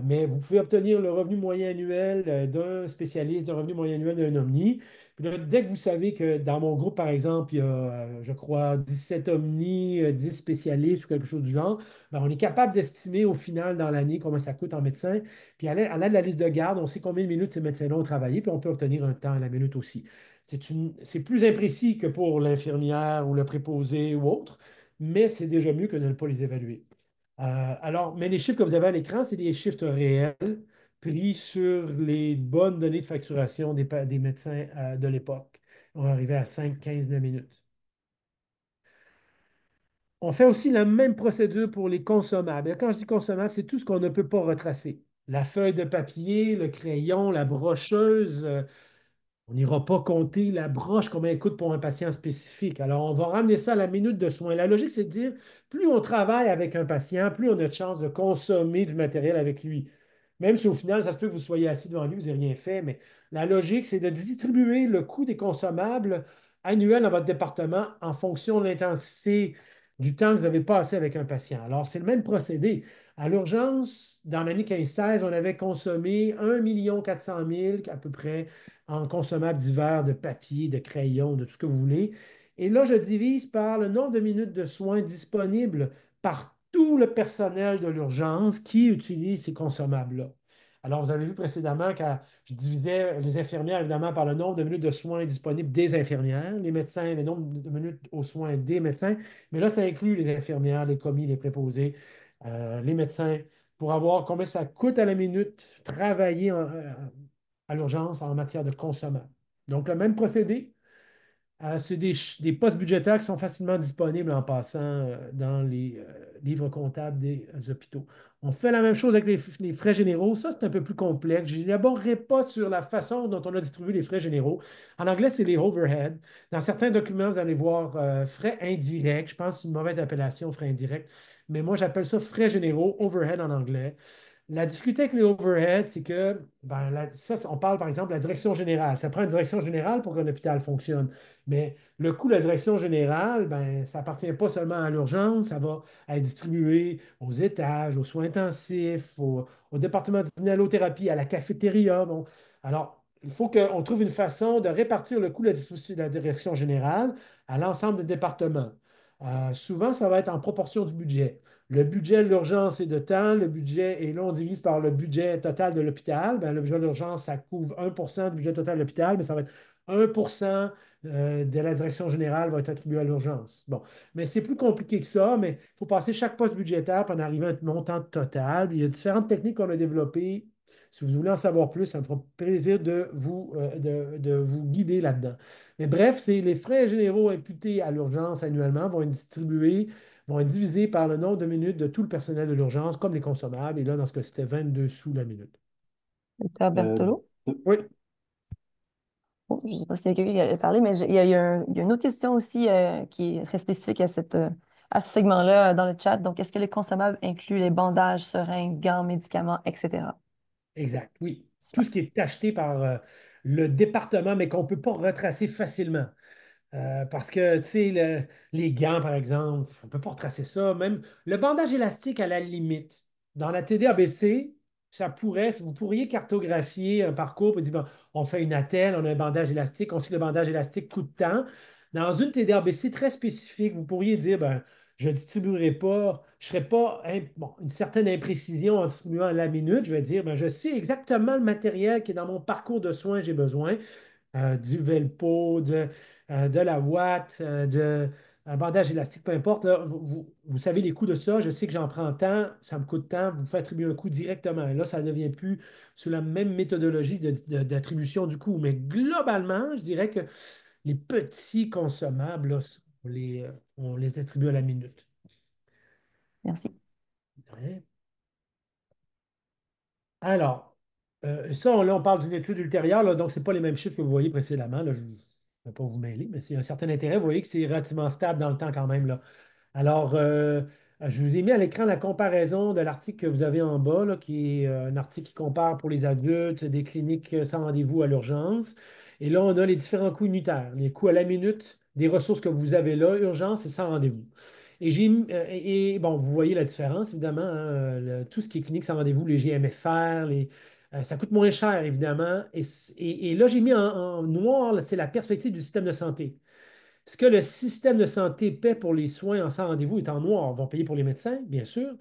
Mais vous pouvez obtenir le revenu moyen annuel d'un spécialiste, le revenu moyen annuel d'un omni. Puis là, dès que vous savez que dans mon groupe, par exemple, il y a, je crois, 17 omnis, 10 spécialistes ou quelque chose du genre, ben, on est capable d'estimer au final dans l'année combien ça coûte en médecin. Puis à l'aide de la liste de garde, on sait combien de minutes ces médecins-là ont travaillé, puis on peut obtenir un temps à la minute aussi. C'est plus imprécis que pour l'infirmière ou le préposé ou autre, mais c'est déjà mieux que de ne pas les évaluer. Alors, mais les chiffres que vous avez à l'écran, c'est des chiffres réels pris sur les bonnes données de facturation des médecins de l'époque. On arrivait à 5-15 minutes. On fait aussi la même procédure pour les consommables. Et quand je dis consommables, c'est tout ce qu'on ne peut pas retracer. La feuille de papier, le crayon, la brocheuse, on n'ira pas compter la broche, combien elle coûte pour un patient spécifique. Alors, on va ramener ça à la minute de soins. La logique, c'est de dire, plus on travaille avec un patient, plus on a de chances de consommer du matériel avec lui. Même si au final, ça se peut que vous soyez assis devant lui, vous n'avez rien fait, mais la logique, c'est de distribuer le coût des consommables annuels dans votre département en fonction de l'intensité du temps que vous avez passé avec un patient. Alors, c'est le même procédé. À l'urgence, dans l'année 15-16, on avait consommé 1 400 000 à peu près en consommables divers de papier, de crayon, de tout ce que vous voulez. Et là, je divise par le nombre de minutes de soins disponibles par tout le personnel de l'urgence qui utilise ces consommables-là. Alors, vous avez vu précédemment quand je divisais les infirmières, évidemment, par le nombre de minutes de soins disponibles des infirmières, les médecins, le nombre de minutes aux soins des médecins, mais là, ça inclut les infirmières, les commis, les préposés, les médecins, pour avoir combien ça coûte à la minute travailler à l'urgence en matière de consommables. Donc, le même procédé, c'est des postes budgétaires qui sont facilement disponibles en passant dans les livres comptables des hôpitaux. On fait la même chose avec les frais généraux. Ça, c'est un peu plus complexe. Je n'élaborerai pas sur la façon dont on a distribué les frais généraux. En anglais, c'est les overhead. Dans certains documents, vous allez voir frais indirects. Je pense que c'est une mauvaise appellation, frais indirects. Mais moi, j'appelle ça frais généraux, overhead en anglais. La difficulté avec les overheads, c'est que, ben, on parle par exemple de la direction générale. Ça prend une direction générale pour qu'un hôpital fonctionne. Mais le coût de la direction générale, ben, ça appartient pas seulement à l'urgence, ça va être distribué aux étages, aux soins intensifs, au département d'inhalothérapie, à la cafétéria. Bon. Alors, il faut qu'on trouve une façon de répartir le coût de la direction générale à l'ensemble des départements. Souvent, ça va être en proportion du budget. Le budget de l'urgence est de temps, le budget, et là, on divise par le budget total de l'hôpital. Ben, le budget de l'urgence, ça couvre 1% du budget total de l'hôpital, mais ça va être 1% de la direction générale va être attribué à l'urgence. Bon, mais c'est plus compliqué que ça, mais il faut passer chaque poste budgétaire pour en arriver à un montant total. Il y a différentes techniques qu'on a développées. Si vous voulez en savoir plus, ça me fera plaisir de vous guider là-dedans. Mais bref, c'est les frais généraux imputés à l'urgence annuellement vont être divisés par le nombre de minutes de tout le personnel de l'urgence, comme les consommables. Et là, dans ce cas, c'était 22 sous la minute. Docteur Euh, Berthelot? Oui, Oh, je ne sais pas s'il y a quelqu'un qui a parlé, mais il y a une autre question aussi qui est très spécifique à ce segment-là dans le chat. Donc, est-ce que les consommables incluent les bandages, seringues, gants, médicaments, etc.? exact, oui. Tout Super. ce qui est acheté par le département, mais qu'on ne peut pas retracer facilement. Parce que, tu sais, les gants, par exemple, on ne peut pas retracer ça. Même le bandage élastique, à la limite, dans la TD-ABC, vous pourriez cartographier un parcours et dire, bon, on fait une attelle, on a un bandage élastique, on sait que le bandage élastique coûte tant. Dans une TD-ABC très spécifique, vous pourriez dire, ben, je ne distribuerai pas, je ne ferai pas bon, une certaine imprécision en distribuant à la minute. Je vais dire, ben, je sais exactement le matériel qui est dans mon parcours de soins j'ai besoin du Velpo, de la Watt, de un bandage élastique, peu importe. Là, vous savez les coûts de ça. Je sais que j'en prends tant, ça me coûte tant. Vous faites attribuer un coût directement. Et là, ça ne devient plus sous la même méthodologie d'attribution du coût. Mais globalement, je dirais que les petits consommables, là, on les attribue à la minute. Merci. Ouais. Alors, ça, là, on parle d'une étude ultérieure, là, donc ce n'est pas les mêmes chiffres que vous voyez précédemment. Là, je ne vais pas vous mêler, mais c'est un certain intérêt. Vous voyez que c'est relativement stable dans le temps quand même. Là. Alors, je vous ai mis à l'écran la comparaison de l'article que vous avez en bas, là, qui est un article qui compare pour les adultes des cliniques sans rendez-vous à l'urgence. Et là, on a les différents coûts unitaires, les coûts à la minute des ressources que vous avez là, urgence et sans rendez-vous. Bon, vous voyez la différence, évidemment, hein, tout ce qui est clinique sans rendez-vous, les GMFR, ça coûte moins cher, évidemment. Et là, j'ai mis en noir, là, c'est la perspective du système de santé. Ce que le système de santé paie pour les soins en sans rendez-vous est en noir. Ils vont payer pour les médecins, bien sûr.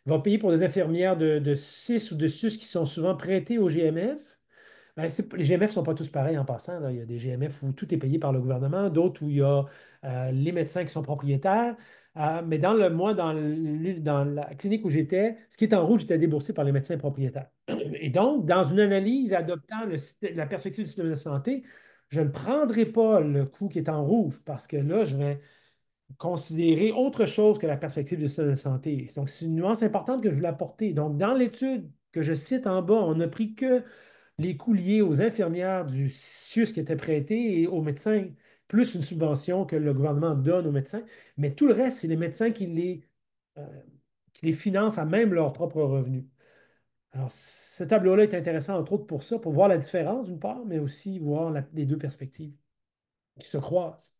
Ils vont payer pour des infirmières de 6 ou de SUS qui sont souvent prêtées au GMF. Ben, les GMF ne sont pas tous pareils en passant. Là. Il y a des GMF où tout est payé par le gouvernement, d'autres où il y a les médecins qui sont propriétaires. Mais dans la clinique où j'étais, ce qui est en rouge était déboursé par les médecins propriétaires. Et donc, dans une analyse adoptant la perspective du système de santé, je ne prendrai pas le coût qui est en rouge parce que là, je vais considérer autre chose que la perspective du système de santé. Donc, c'est une nuance importante que je voulais apporter. Donc, dans l'étude que je cite en bas, on n'a pris que les coûts liés aux infirmières du CIUS qui étaient prêtés et aux médecins, plus une subvention que le gouvernement donne aux médecins. Mais tout le reste, c'est les médecins euh, qui les financent à même leurs propres revenus. Alors, ce tableau-là est intéressant, entre autres, pour ça, pour voir la différence, d'une part, mais aussi voir les deux perspectives qui se croisent.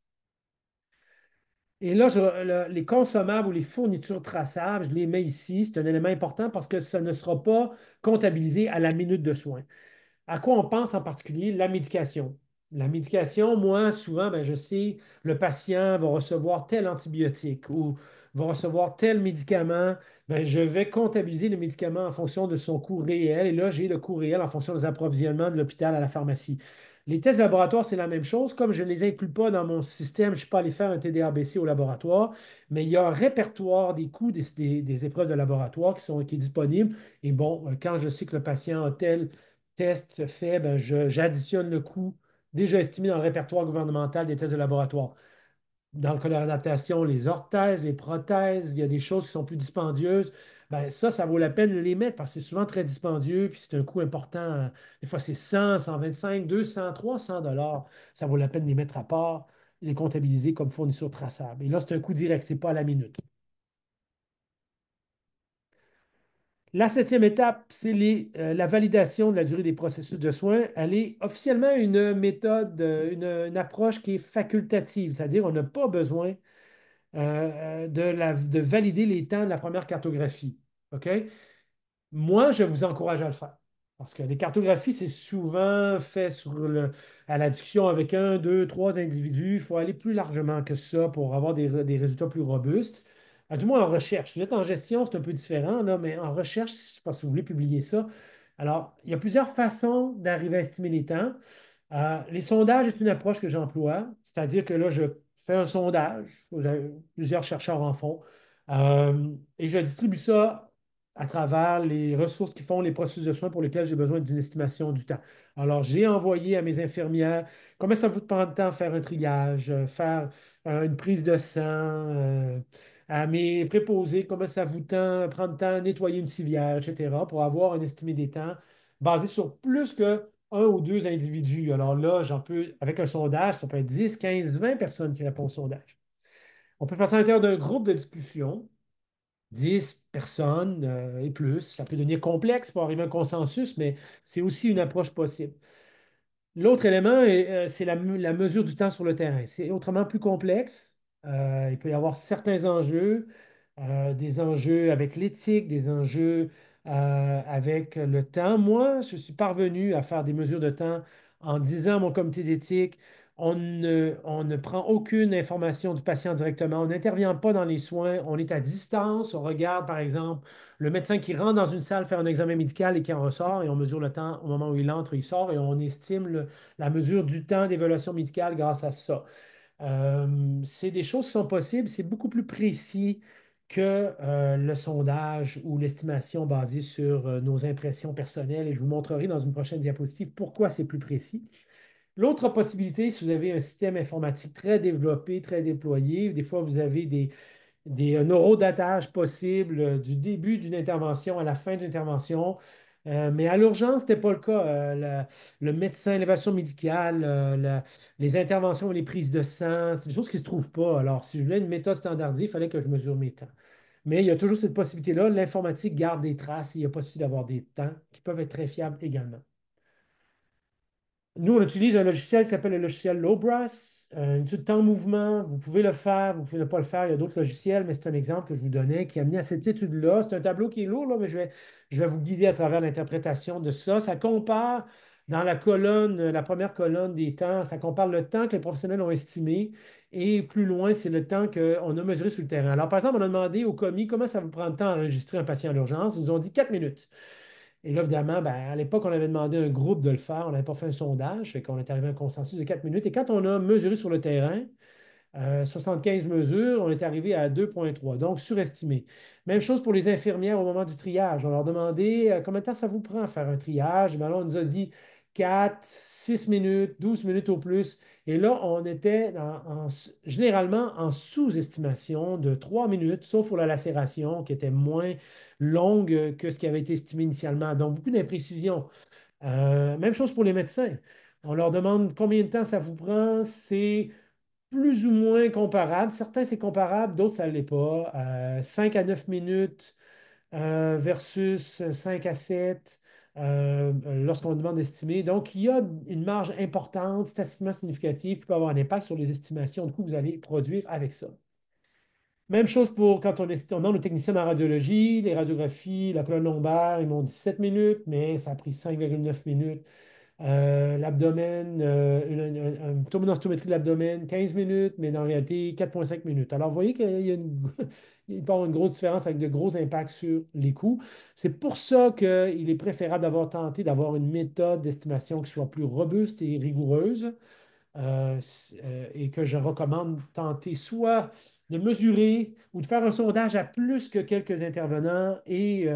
Et là, les consommables ou les fournitures traçables, je les mets ici. C'est un élément important parce que ça ne sera pas comptabilisé à la minute de soin. À quoi on pense en particulier? La médication. La médication, moi, souvent, ben, je sais, le patient va recevoir tel antibiotique ou va recevoir tel médicament, ben, je vais comptabiliser le médicament en fonction de son coût réel. Et là, j'ai le coût réel en fonction des approvisionnements de l'hôpital à la pharmacie. Les tests de laboratoire, c'est la même chose. Comme je ne les inclus pas dans mon système, je ne suis pas allé faire un TDABC au laboratoire, mais il y a un répertoire des coûts des épreuves de laboratoire qui est disponible. Et bon, quand je sais que le patient a tel test fait, ben, j'additionne le coût déjà estimé dans le répertoire gouvernemental des tests de laboratoire. Dans le cas de l'adaptation, les orthèses, les prothèses, il y a des choses qui sont plus dispendieuses. Ben, ça vaut la peine de les mettre parce que c'est souvent très dispendieux, puis c'est un coût important. Des fois, c'est 100, 125, 200, 300 dollars. Ça vaut la peine de les mettre à part, les comptabiliser comme fourniture traçable. Et là, c'est un coût direct, ce n'est pas à la minute. La septième étape, c'est la validation de la durée des processus de soins. Elle est officiellement une méthode, une approche qui est facultative, c'est-à-dire on n'a pas besoin de valider les temps de la première cartographie. OK? Moi, je vous encourage à le faire. Parce que les cartographies, c'est souvent fait à la discussion avec un, deux, trois individus. Il faut aller plus largement que ça pour avoir des résultats plus robustes. Du moins en recherche. Si vous êtes en gestion, c'est un peu différent, là, mais en recherche, c'est parce que vous voulez publier ça. Alors, il y a plusieurs façons d'arriver à estimer les temps. Les sondages est une approche que j'emploie, c'est-à-dire que là, je fais un sondage, plusieurs chercheurs en font, et je distribue ça à travers les ressources qui font les processus de soins pour lesquels j'ai besoin d'une estimation du temps. Alors, j'ai envoyé à mes infirmières combien ça vous prend de temps à faire un triage, faire une prise de sang, à mes préposés, comment ça vous prend de temps à nettoyer une civière, etc., pour avoir un estimé des temps basé sur plus que un ou deux individus. Alors là, avec un sondage, ça peut être 10, 15, 20 personnes qui répondent au sondage. On peut faire ça à l'intérieur d'un groupe de discussion, 10 personnes et plus. Ça peut devenir complexe pour arriver à un consensus, mais c'est aussi une approche possible. L'autre élément, c'est la mesure du temps sur le terrain. C'est autrement plus complexe. Il peut y avoir certains enjeux, des enjeux avec l'éthique, des enjeux avec le temps. Moi, je suis parvenu à faire des mesures de temps en disant à mon comité d'éthique, on ne prend aucune information du patient directement, on n'intervient pas dans les soins, on est à distance, on regarde par exemple le médecin qui rentre dans une salle faire un examen médical et qui en ressort, et on mesure le temps au moment où il entre, il sort, et on estime la mesure du temps d'évaluation médicale grâce à ça. C'est des choses qui sont possibles, c'est beaucoup plus précis que le sondage ou l'estimation basée sur nos impressions personnelles, et je vous montrerai dans une prochaine diapositive pourquoi c'est plus précis. L'autre possibilité, si vous avez un système informatique très développé, très déployé, des fois vous avez des neurodatages possibles du début d'une intervention à la fin d'une intervention. Mais à l'urgence, ce n'était pas le cas. Le médecin, l'évaluation médicale, les interventions et les prises de sang, c'est des choses qui ne se trouvent pas. Alors, si je voulais une méthode standardisée, il fallait que je mesure mes temps. Mais il y a toujours cette possibilité-là. L'informatique garde des traces et il y a possibilité d'avoir des temps qui peuvent être très fiables également. Nous, on utilise un logiciel qui s'appelle le logiciel Lobras, une étude temps-mouvement. Vous pouvez le faire, vous pouvez ne pas le faire. Il y a d'autres logiciels, mais c'est un exemple que je vous donnais qui a amené à cette étude-là. C'est un tableau qui est lourd, là, mais je vais vous guider à travers l'interprétation de ça. Ça compare dans la colonne, la première colonne des temps, ça compare le temps que les professionnels ont estimé et plus loin, c'est le temps qu'on a mesuré sur le terrain. Alors, par exemple, on a demandé au commis comment ça vous prend de temps à enregistrer un patient à l'urgence. Ils nous ont dit 4 minutes. Et là, évidemment, ben, à l'époque, on avait demandé à un groupe de le faire. On n'avait pas fait un sondage. Fait qu'on est arrivé à un consensus de 4 minutes. Et quand on a mesuré sur le terrain, 75 mesures, on est arrivé à 2,3, donc surestimé. Même chose pour les infirmières au moment du triage. On leur demandait combien de temps ça vous prend à faire un triage. Ben là, on nous a dit 4, 6 minutes, 12 minutes au plus. Et là, on était généralement en sous-estimation de 3 minutes, sauf pour la lacération qui était moins longue que ce qui avait été estimé initialement. Donc, beaucoup d'imprécisions. Même chose pour les médecins. On leur demande combien de temps ça vous prend. C'est plus ou moins comparable. Certains, c'est comparable, d'autres, ça ne l'est pas. 5 à 9 minutes versus 5 à 7 lorsqu'on demande d'estimer. Donc, il y a une marge importante, statistiquement significative, qui peut avoir un impact sur les estimations du coup que vous allez produire avec ça. Même chose pour quand on demande aux techniciens en radiologie, les radiographies, la colonne lombaire, ils m'ont dit 7 minutes, mais ça a pris 5,9 minutes. L'abdomen, une tomodensitométrie de l'abdomen, 15 minutes, mais en réalité 4,5 minutes. Alors, vous voyez qu'il y a il peut y avoir une grosse différence avec de gros impacts sur les coûts. C'est pour ça qu'il est préférable d'avoir tenté d'avoir une méthode d'estimation qui soit plus robuste et rigoureuse et que je recommande tenter soit de mesurer ou de faire un sondage à plus que quelques intervenants et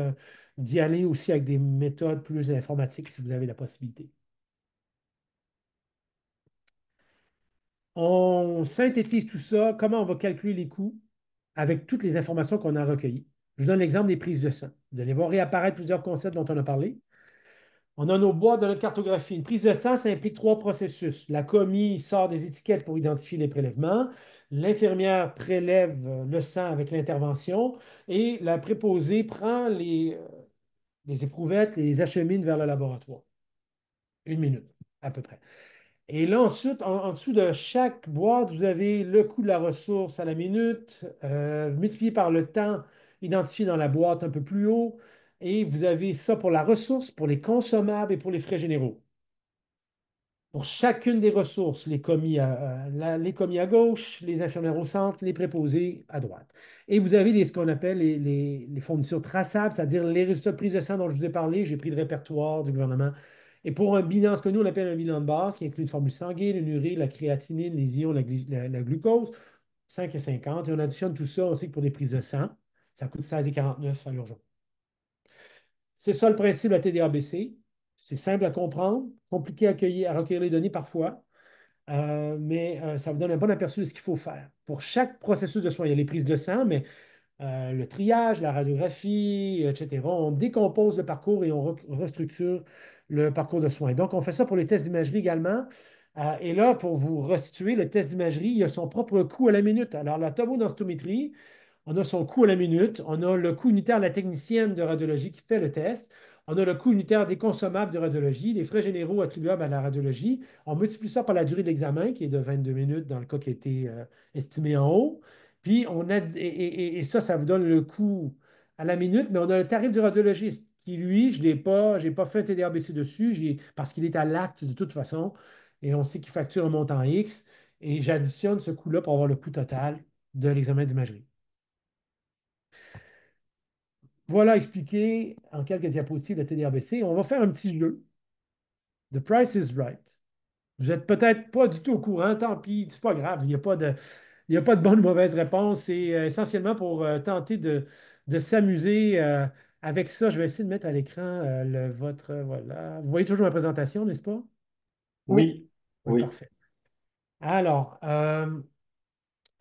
d'y aller aussi avec des méthodes plus informatiques si vous avez la possibilité. On synthétise tout ça, comment on va calculer les coûts avec toutes les informations qu'on a recueillies. Je vous donne l'exemple des prises de sang. Vous allez voir réapparaître plusieurs concepts dont on a parlé. On a nos boîtes de notre cartographie. Une prise de sang, ça implique trois processus. La commis sort des étiquettes pour identifier les prélèvements. L'infirmière prélève le sang avec l'intervention et la préposée prend les éprouvettes et les achemine vers le laboratoire. 1 minute, à peu près. Et là, ensuite, en dessous de chaque boîte, vous avez le coût de la ressource à la minute, multiplié par le temps identifié dans la boîte un peu plus haut. Et vous avez ça pour la ressource, pour les consommables et pour les frais généraux. Pour chacune des ressources, les commis à gauche, les infirmières au centre, les préposés à droite. Et vous avez ce qu'on appelle les fournitures traçables, c'est-à-dire les résultats de prise de sang dont je vous ai parlé. J'ai pris le répertoire du gouvernement. Et pour un bilan, ce que nous on appelle un bilan de base, qui inclut une formule sanguine, une urée, la créatinine, les ions, la glucose, 5 et 50. Et on additionne tout ça, on sait que pour des prises de sang, ça coûte 16,49 à l'urgence. C'est ça le principe de la TDABC. C'est simple à comprendre, compliqué à recueillir les données parfois. Mais ça vous donne un bon aperçu de ce qu'il faut faire. Pour chaque processus de soin, il y a les prises de sang, mais le triage, la radiographie, etc. On décompose le parcours et on restructure le parcours de soins. Donc, on fait ça pour les tests d'imagerie également. Et là, pour vous restituer, le test d'imagerie, il a son propre coût à la minute. Alors, la tomodensitométrie, on a son coût à la minute, on a le coût unitaire de la technicienne de radiologie qui fait le test, on a le coût unitaire des consommables de radiologie, les frais généraux attribuables à la radiologie. On multiplie ça par la durée de l'examen, qui est de 22 minutes dans le cas qui a été estimé en haut. Puis, et ça, ça vous donne le coût à la minute, mais on a le tarif du radiologiste, qui, lui, je n'ai pas fait un TDRBC dessus, parce qu'il est à l'acte de toute façon, et on sait qu'il facture un montant X, et j'additionne ce coût-là pour avoir le coût total de l'examen d'imagerie. Voilà expliqué en quelques diapositives le TDRBC. On va faire un petit jeu. The Price is Right. Vous n'êtes peut-être pas du tout au courant, tant pis, c'est pas grave, il n'y a pas de bonne ou mauvaise réponse. C'est essentiellement pour tenter de s'amuser avec ça. Je vais essayer de mettre à l'écran votre. Voilà. Vous voyez toujours ma présentation, n'est-ce pas? Oui. Oui, Oui, oui. parfait. Alors,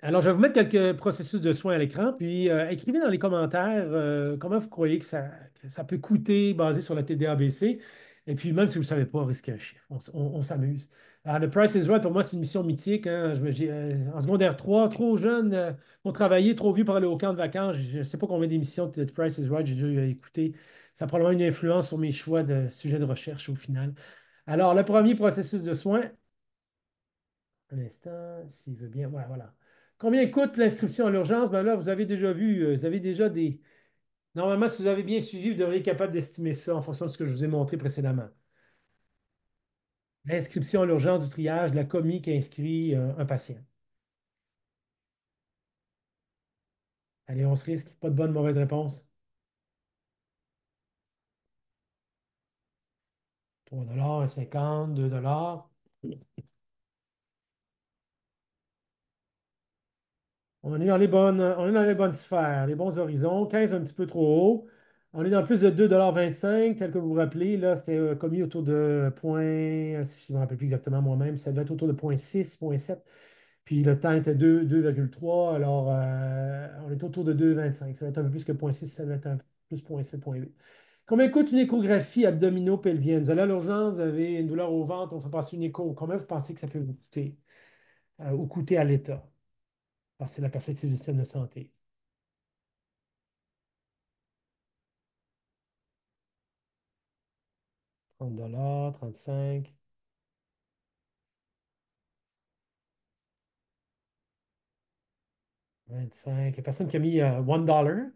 alors, je vais vous mettre quelques processus de soins à l'écran, puis écrivez dans les commentaires comment vous croyez que ça peut coûter basé sur la TDABC. Et puis, même si vous ne savez pas, risquez un chiffre. On s'amuse. Alors, The Price is Right, pour moi, c'est une mission mythique, hein. En secondaire 3, trop jeune pour travailler, trop vieux pour aller au camp de vacances. Je ne sais pas combien d'émissions de The Price is Right j'ai dû écouter. Ça a probablement une influence sur mes choix de sujets de recherche au final. Alors, le premier processus de soins, un instant, s'il veut bien. Ouais, voilà. Combien coûte l'inscription à l'urgence? Ben là, vous avez déjà vu, vous avez déjà des. Normalement, si vous avez bien suivi, vous devriez être capable d'estimer ça en fonction de ce que je vous ai montré précédemment. L'inscription à l'urgence du triage, la commis qui inscrit un patient. Allez, on se risque. Pas de bonne, mauvaise réponse. 3 $, 1,50 $, 2 $. On est dans les bonnes sphères, les bons horizons. 15 un petit peu trop haut. On est dans plus de 2,25 $, tel que vous vous rappelez. Là, c'était commis autour de point, si je ne me rappelle plus exactement moi-même, ça doit être autour de 0,6, 0,7. Puis le temps était 2,3. Alors, on est autour de 2,25. Ça va être un peu plus que 0,6, ça va être un peu plus 0,7, 0,8. Combien coûte une échographie abdominopelvienne? Vous allez à l'urgence, vous avez une douleur au ventre, on fait passer une écho. Combien vous pensez que ça peut vous coûter ou coûter à l'État? Parce que c'est la perspective du système de santé. 30 $, 35, 25. Il n'y a personne qui a mis $1.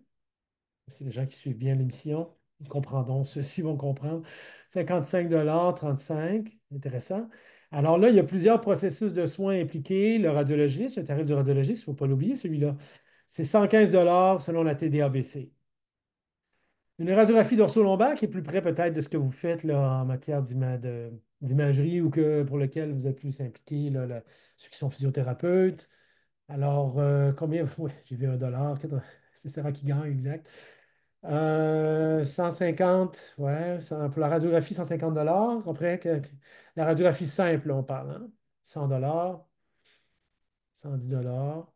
C'est les gens qui suivent bien l'émission. Ils comprendront, ceux-ci vont comprendre. 55 $, 35. Intéressant. Alors là, il y a plusieurs processus de soins impliqués. Le radiologiste, le tarif du radiologiste, il ne faut pas l'oublier, celui-là. c'est 115 selon la TDABC. Une radiographie dorso-lombaire qui est plus près peut-être de ce que vous faites là, en matière d'imagerie ou que pour lequel vous êtes plus impliqué, là, ceux qui sont physiothérapeutes. Alors, combien? Oui, j'ai vu 1 dollar. C'est Sarah qui gagne, exact. 150, ouais, pour la radiographie, 150 dollars. Après, la radiographie simple, là, on parle, hein? 100 dollars, 110 dollars.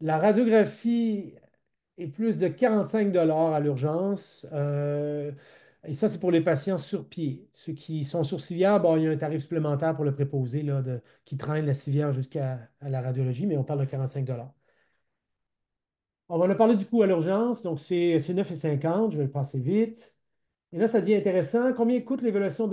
La radiographie est plus de 45 dollars à l'urgence. Et ça, c'est pour les patients sur pied. Ceux qui sont sur civière, bon, il y a un tarif supplémentaire pour le préposé là, qui traîne la civière jusqu'à la radiologie, mais on parle de 45 dollars. On va en parler du coût à l'urgence, donc c'est 9,50. Je vais le passer vite. Et là, ça devient intéressant. Combien coûte l'évaluation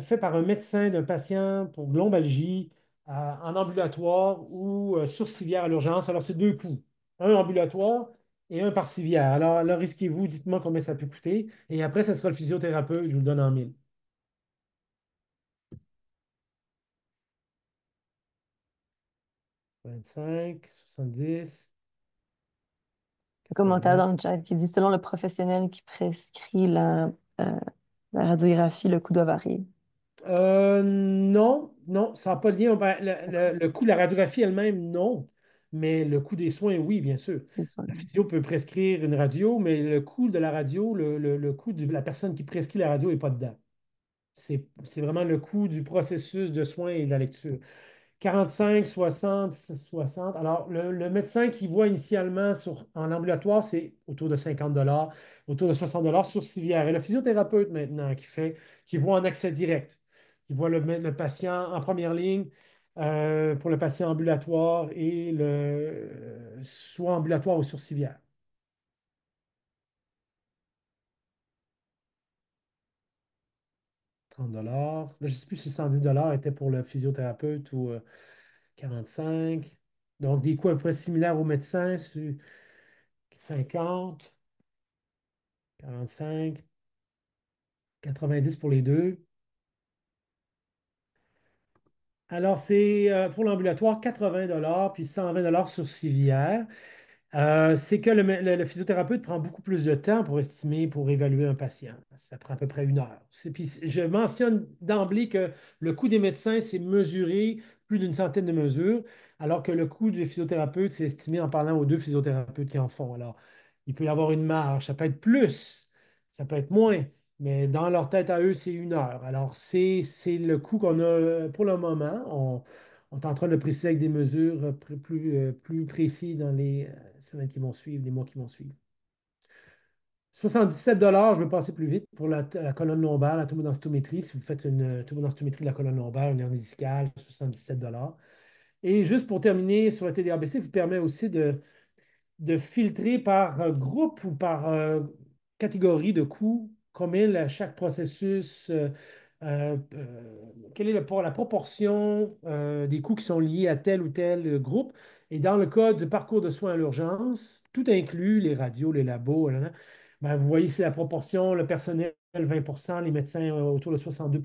faite par un médecin d'un patient pour de lombalgie en ambulatoire ou sur civière à l'urgence? Alors, c'est deux coûts. Un ambulatoire et un par civière. Alors, là, risquez-vous, dites-moi combien ça peut coûter. Et après, ce sera le physiothérapeute, je vous le donne en 1000. 25, 70, Un commentaire 80. dans le chat qui dit, selon le professionnel qui prescrit euh, la radiographie, le coût doit varier. Non, non, ça n'a pas de lien. Ben, Après, le coût de la radiographie elle-même, non. Mais le coût des soins, oui, bien sûr. c'est ça. La physio peut prescrire une radio, mais le coût de la radio, le coût de la personne qui prescrit la radio n'est pas dedans. C'est vraiment le coût du processus de soins et de la lecture. 45, 60, 60. Alors, le médecin qui voit initialement en ambulatoire, c'est autour de 50 dollars, autour de 60 dollars sur civière. Et le physiothérapeute maintenant qui voit en accès direct, qui voit le patient en première ligne pour le patient ambulatoire et soit ambulatoire ou sur civière. 30 dollars. Là, je ne sais plus si 110 dollars était pour le physiothérapeute ou 45. Donc, des coûts à peu près similaires au médecin, 50, 45, 90 pour les deux. Alors, c'est pour l'ambulatoire 80 dollars puis 120 dollars sur civière. C'est que le physiothérapeute prend beaucoup plus de temps pour estimer, pour évaluer un patient. Ça prend à peu près 1 heure. Puis je mentionne d'emblée que le coût des médecins, c'est mesuré plus d'une centaine de mesures, alors que le coût du physiothérapeute, c'est estimé en parlant aux deux physiothérapeutes qui en font. Alors, il peut y avoir une marge. Ça peut être plus, ça peut être moins, mais dans leur tête à eux, c'est 1 heure. Alors, c'est le coût qu'on a pour le moment. On est en train de préciser avec des mesures plus précises dans les semaines qui vont suivre, les mois qui vont suivre. 77 dollars, je vais passer plus vite pour la colonne lombaire, la tomodensitométrie. Si vous faites une tomodensitométrie de la colonne lombaire, une hernie discale, 77 dollars. Et juste pour terminer sur le TDABC, vous permet aussi de filtrer par groupe ou par catégorie de coûts, combien chaque processus, quelle est la proportion des coûts qui sont liés à tel ou tel groupe. Et dans le cas du parcours de soins à l'urgence, tout inclus, les radios, les labos, là, là, ben, vous voyez, c'est la proportion, le personnel 20 les médecins autour de 62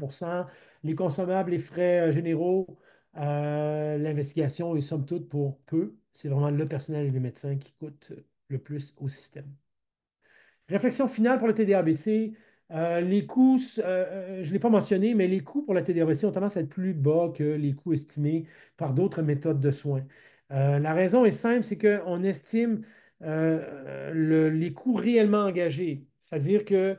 les consommables, les frais généraux, l'investigation est somme toute pour peu. C'est vraiment le personnel et les médecins qui coûtent le plus au système. Réflexion finale pour le TDABC. Les coûts, je ne l'ai pas mentionné, mais les coûts pour le TDABC ont tendance à être plus bas que les coûts estimés par d'autres méthodes de soins. La raison est simple, c'est qu'on estime les coûts réellement engagés. C'est-à-dire que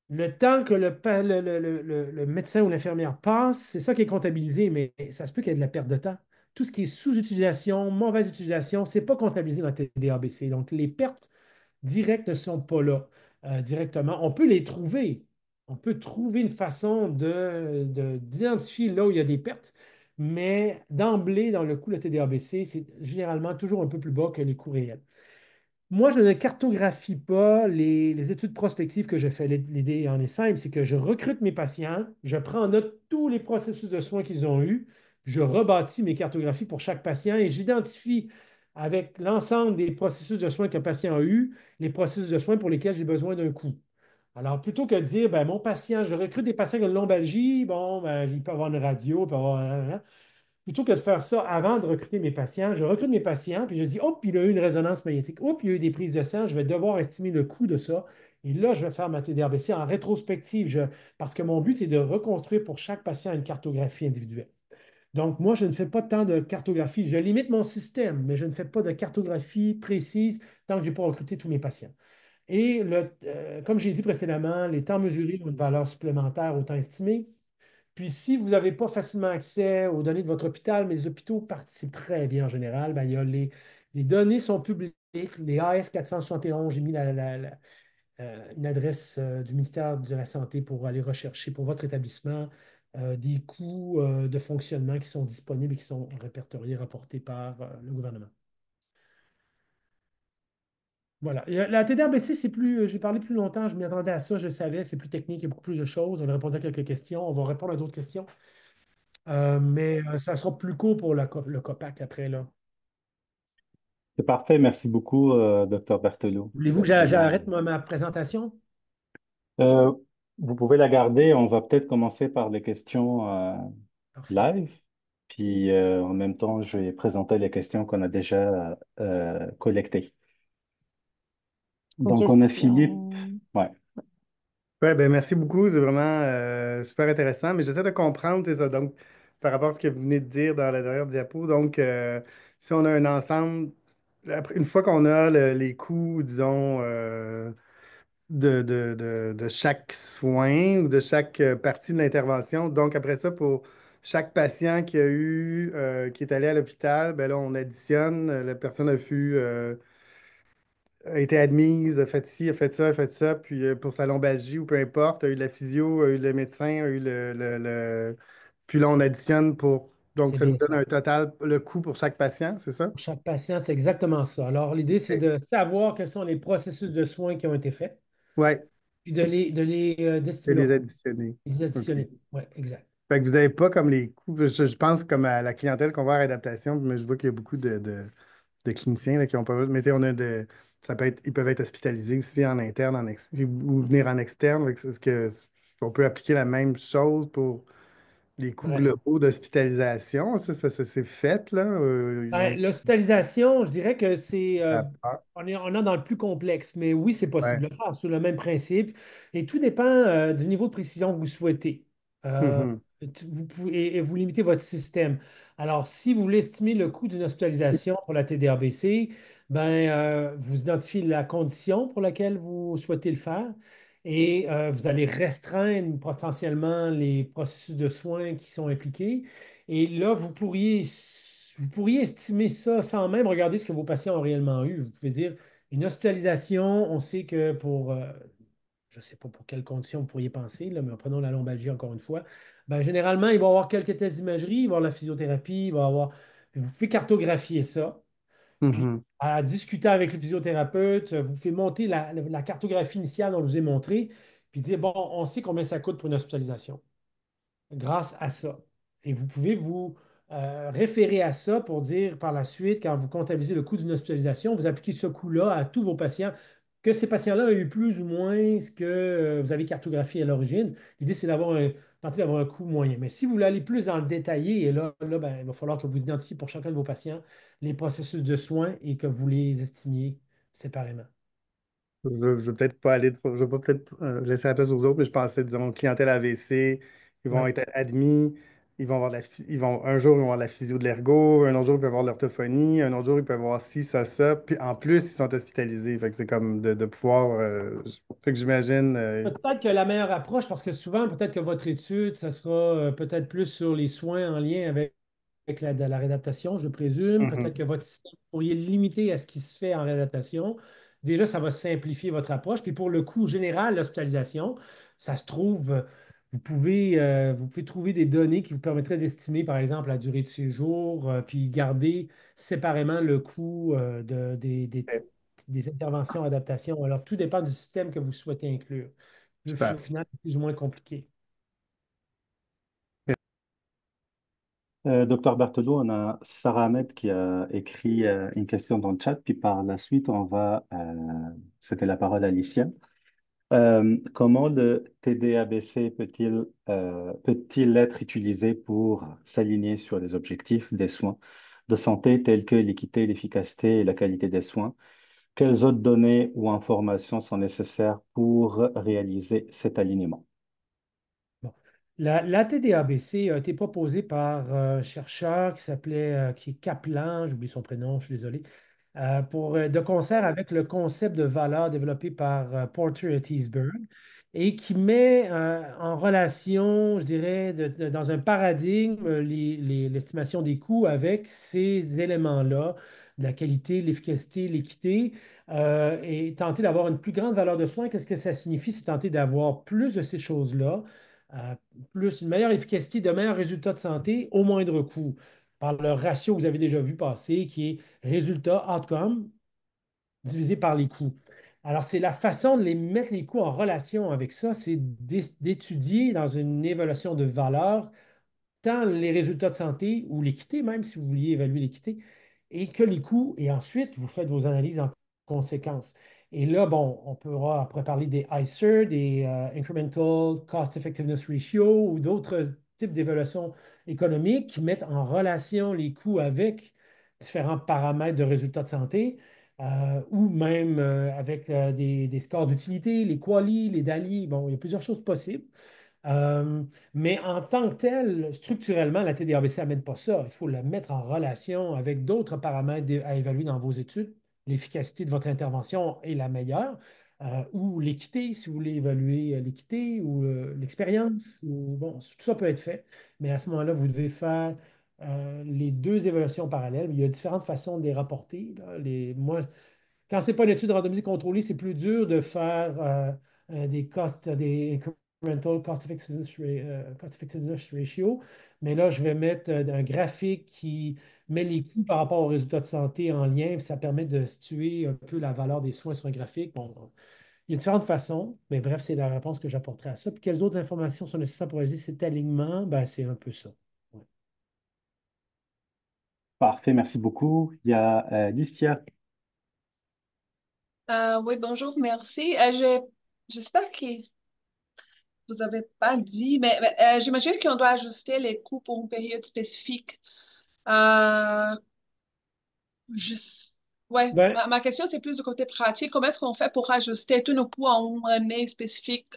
le temps que le médecin ou l'infirmière passe, c'est ça qui est comptabilisé, mais ça se peut qu'il y ait de la perte de temps. Tout ce qui est sous-utilisation, mauvaise utilisation, ce n'est pas comptabilisé dans le TDABC. Donc, les pertes directes ne sont pas là directement. On peut les trouver. On peut trouver une façon d'identifier là où il y a des pertes, mais d'emblée, dans le coût de la TDABC, c'est généralement toujours un peu plus bas que les coûts réels. Moi, je ne cartographie pas les études prospectives que je fais. L'idée en est simple, c'est que je recrute mes patients, je prends en note tous les processus de soins qu'ils ont eus, je rebâtis mes cartographies pour chaque patient et j'identifie avec l'ensemble des processus de soins qu'un patient a eu, les processus de soins pour lesquels j'ai besoin d'un coût. Alors, plutôt que de dire, ben, mon patient, je recrute des patients qui ont une lombalgie, bon, ben, il peut avoir une radio, il peut avoir plutôt que de faire ça avant de recruter mes patients, je recrute mes patients, puis je dis, hop, il a eu une résonance magnétique, hop, il y a eu des prises de sang, je vais devoir estimer le coût de ça. Et là, je vais faire ma TDRBC en rétrospective, parce que mon but, c'est de reconstruire pour chaque patient une cartographie individuelle. Donc, moi, je ne fais pas tant de cartographie. Je limite mon système, mais je ne fais pas de cartographie précise tant que je n'ai pas recruté tous mes patients. Et comme j'ai dit précédemment, les temps mesurés ont une valeur supplémentaire au temps estimé. Puis, si vous n'avez pas facilement accès aux données de votre hôpital, mais les hôpitaux participent très bien en général, ben, les données sont publiques, les AS 471, j'ai mis une adresse du ministère de la Santé pour aller rechercher pour votre établissement des coûts de fonctionnement qui sont disponibles et qui sont répertoriés, rapportés par le gouvernement. Voilà. Et, la TDRBC, c'est plus, j'ai parlé plus longtemps, je m'y attendais à ça, je le savais, c'est plus technique, il y a beaucoup plus de choses. On a répondu à quelques questions, on va répondre à d'autres questions. Mais ça sera plus court pour le COPAC après, là. C'est parfait. Merci beaucoup, Dr. Berthelot. Voulez-vous que j'arrête ma présentation? Euh, Vous pouvez la garder. On va peut-être commencer par les questions Parfait. live. Puis en même temps, je vais présenter les questions qu'on a déjà collectées. Une Donc, on a Philippe. question. Ouais. Ouais, ben merci beaucoup. C'est vraiment super intéressant. Mais j'essaie de comprendre, c'est ça. Donc, par rapport à ce que vous venez de dire dans la dernière diapo, donc, si on a un ensemble, une fois qu'on a les coûts, disons, de chaque soin ou de chaque partie de l'intervention, donc après ça, pour chaque patient qui est allé à l'hôpital, ben là, on additionne, la personne a été admise, a fait ci, a fait ça, a fait ça, puis pour sa lombalgie ou peu importe, a eu la physio, a eu le médecin, a eu Puis là, on additionne pour... Donc, C'est ça nous bien donne ça. un total, le coût pour chaque patient, c'est ça? Pour chaque patient, c'est exactement ça. Alors, l'idée, c'est OK. de savoir quels sont les processus de soins qui ont été faits, Ouais, puis de les et d'estimer les leur coût, additionner. et de les OK. additionner. Oui, exact. Fait que vous n'avez pas comme les coûts, je pense comme à la clientèle qu'on voit à Adaptation, mais je vois qu'il y a beaucoup de cliniciens là, qui ont pas... Mais tu sais, on a de... Ça peut être... Ils peuvent être hospitalisés aussi en interne, ou venir en externe. Fait que Est-ce qu'on peut appliquer la même chose pour les coûts Ouais. globaux d'hospitalisation? Ça, c'est fait, là? Ben, l'hospitalisation, je dirais que Ah, on est dans le plus complexe, mais oui, c'est possible ouais. de le faire sous le même principe. Et tout dépend du niveau de précision que vous souhaitez. Euh, Mhm. vous pouvez, et vous limitez votre système. Alors, si vous voulez estimer le coût d'une hospitalisation pour la TDRBC, ben, vous identifiez la condition pour laquelle vous souhaitez le faire et vous allez restreindre potentiellement les processus de soins qui sont impliqués. Et là, vous pourriez estimer ça sans même regarder ce que vos patients ont réellement eu. Vous pouvez dire une hospitalisation, on sait que je ne sais pas pour quelles conditions vous pourriez penser, là, mais prenons la lombalgie encore une fois. Ben, généralement, il va y avoir quelques tests d'imagerie, il va y avoir la physiothérapie, il va y avoir. Vous pouvez cartographier ça. Puis, Mhm. à discuter avec le physiothérapeute, vous pouvez monter la cartographie initiale dont je vous ai montré, puis dire, bon, on sait combien ça coûte pour une hospitalisation grâce à ça. Et vous pouvez vous référer à ça pour dire par la suite, quand vous comptabilisez le coût d'une hospitalisation, vous appliquez ce coût-là à tous vos patients, que ces patients-là aient eu plus ou moins ce que vous avez cartographié à l'origine. L'idée, c'est tenter d'avoir un coût moyen. Mais si vous voulez aller plus dans le détaillé, et là ben, il va falloir que vous identifiez pour chacun de vos patients les processus de soins et que vous les estimiez séparément. Je vais peut-être pas aller trop, je vais pas peut-être laisser la place aux autres, mais je pensais, disons, clientèle AVC, ils vont Ouais. être admis, ils vont avoir un jour, ils vont avoir la physio de l'ergo, un autre jour, ils peuvent avoir de l'orthophonie, un autre jour, ils peuvent avoir ci, ça, puis en plus, ils sont hospitalisés. Fait que c'est comme de pouvoir, fait que j'imagine, Peut-être que la meilleure approche, parce que souvent, peut-être que votre étude, ça sera peut-être plus sur les soins en lien avec la réadaptation, je présume. Peut-être mhm. que votre système, vous pourriez le limiter à ce qui se fait en réadaptation. Déjà, ça va simplifier votre approche. Puis pour le coût général, l'hospitalisation, ça se trouve, vous pouvez trouver des données qui vous permettraient d'estimer, par exemple, la durée de séjour, puis garder séparément le coût des interventions, adaptations. Alors, tout dépend du système que vous souhaitez inclure. Au Super. final, c'est plus ou moins compliqué. Docteur Berthelot, on a Sarah Ahmed qui a écrit une question dans le chat, puis par la suite, on va céder la parole à Alicia. Comment le TDABC peut-il être utilisé pour s'aligner sur les objectifs des soins de santé tels que l'équité, l'efficacité et la qualité des soins? Quelles autres données ou informations sont nécessaires pour réaliser cet alignement? Bon. La TDABC a été proposée par un chercheur qui est Kaplan, j'oublie son prénom, je suis désolé, de concert avec le concept de valeur développé par Porter et Teesburg et qui met en relation, je dirais, dans un paradigme, l'estimation des coûts avec ces éléments-là, de la qualité, l'efficacité, l'équité, et tenter d'avoir une plus grande valeur de soins. Qu'est-ce que ça signifie? C'est tenter d'avoir plus de ces choses-là, euh, plus une meilleure efficacité, de meilleurs résultats de santé au moindre coût, par le ratio que vous avez déjà vu passer, qui est résultat, outcome, divisé par les coûts. Alors, c'est la façon de les mettre les coûts en relation avec ça, c'est d'étudier dans une évaluation de valeur tant les résultats de santé ou l'équité, même si vous vouliez évaluer l'équité, et que les coûts, et ensuite, vous faites vos analyses en conséquence. Et là, bon, on pourra après parler des ICER, des Incremental Cost Effectiveness Ratio ou d'autres types d'évaluations économiques qui mettent en relation les coûts avec différents paramètres de résultats de santé ou même avec des scores d'utilité, les QALY, les DALY. Bon, il y a plusieurs choses possibles. Euh, mais en tant que tel, structurellement, la TDABC n'amène pas ça. Il faut la mettre en relation avec d'autres paramètres à évaluer dans vos études. L'efficacité de votre intervention est la meilleure, ou l'équité, si vous voulez évaluer l'équité, ou l'expérience, ou bon, tout ça peut être fait. Mais à ce moment-là, vous devez faire les deux évaluations parallèles. Il y a différentes façons de les rapporter, là. Moi, quand ce n'est pas une étude de randomisée contrôlée, c'est plus dur de faire des incremental cost effectiveness ratio. Mais là, je vais mettre un graphique qui met les coûts par rapport aux résultats de santé en lien, puis ça permet de situer un peu la valeur des soins sur un graphique. Bon, il y a différentes façons, mais bref, c'est la réponse que j'apporterai à ça. Puis quelles autres informations sont nécessaires pour réaliser cet alignement? Ben, c'est un peu ça. Ouais. Parfait, merci beaucoup. Il y a Licia. Oui, bonjour, merci. J'espère que vous n'avez pas dit, mais j'imagine qu'on doit ajuster les coûts pour une période spécifique. Euh, je- ouais, Ben, ma question, c'est plus du côté pratique. Comment est-ce qu'on fait pour ajuster tous nos coûts en une année spécifique,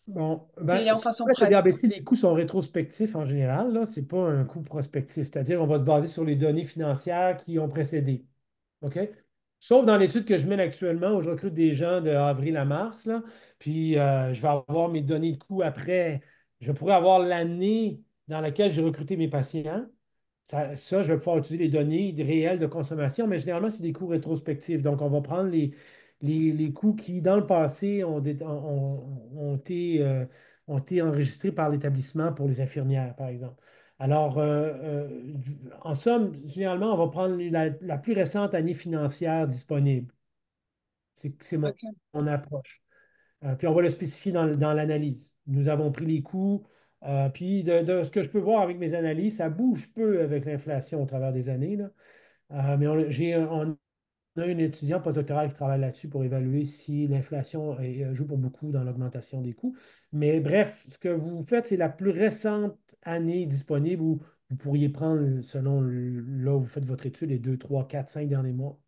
bon, ben, en façon le pratique? DABC, les coûts sont rétrospectifs en général. Ce n'est pas un coût prospectif. C'est-à-dire qu'on va se baser sur les données financières qui ont précédé. OK? Sauf dans l'étude que je mène actuellement, où je recrute des gens de avril à mars, là, puis je vais avoir mes données de coûts après. Je pourrais avoir l'année dans laquelle j'ai recruté mes patients. Ça, je vais pouvoir utiliser les données réelles de consommation, mais généralement, c'est des coûts rétrospectifs. Donc, on va prendre les coûts qui, dans le passé, ont été enregistrés par l'établissement pour les infirmières, par exemple. Alors, en somme, généralement, on va prendre la plus récente année financière disponible. C'est OK. mon approche. Puis on va le spécifier dans l'analyse. Nous avons pris les coûts. Puis de ce que je peux voir avec mes analyses, ça bouge peu avec l'inflation au travers des années, là. Mais on a une étudiante postdoctorale qui travaille là-dessus pour évaluer si l'inflation joue pour beaucoup dans l'augmentation des coûts. Mais bref, ce que vous faites, c'est la plus récente année disponible où vous pourriez prendre, selon là où vous faites votre étude, les 2, 3, 4, 5 derniers mois,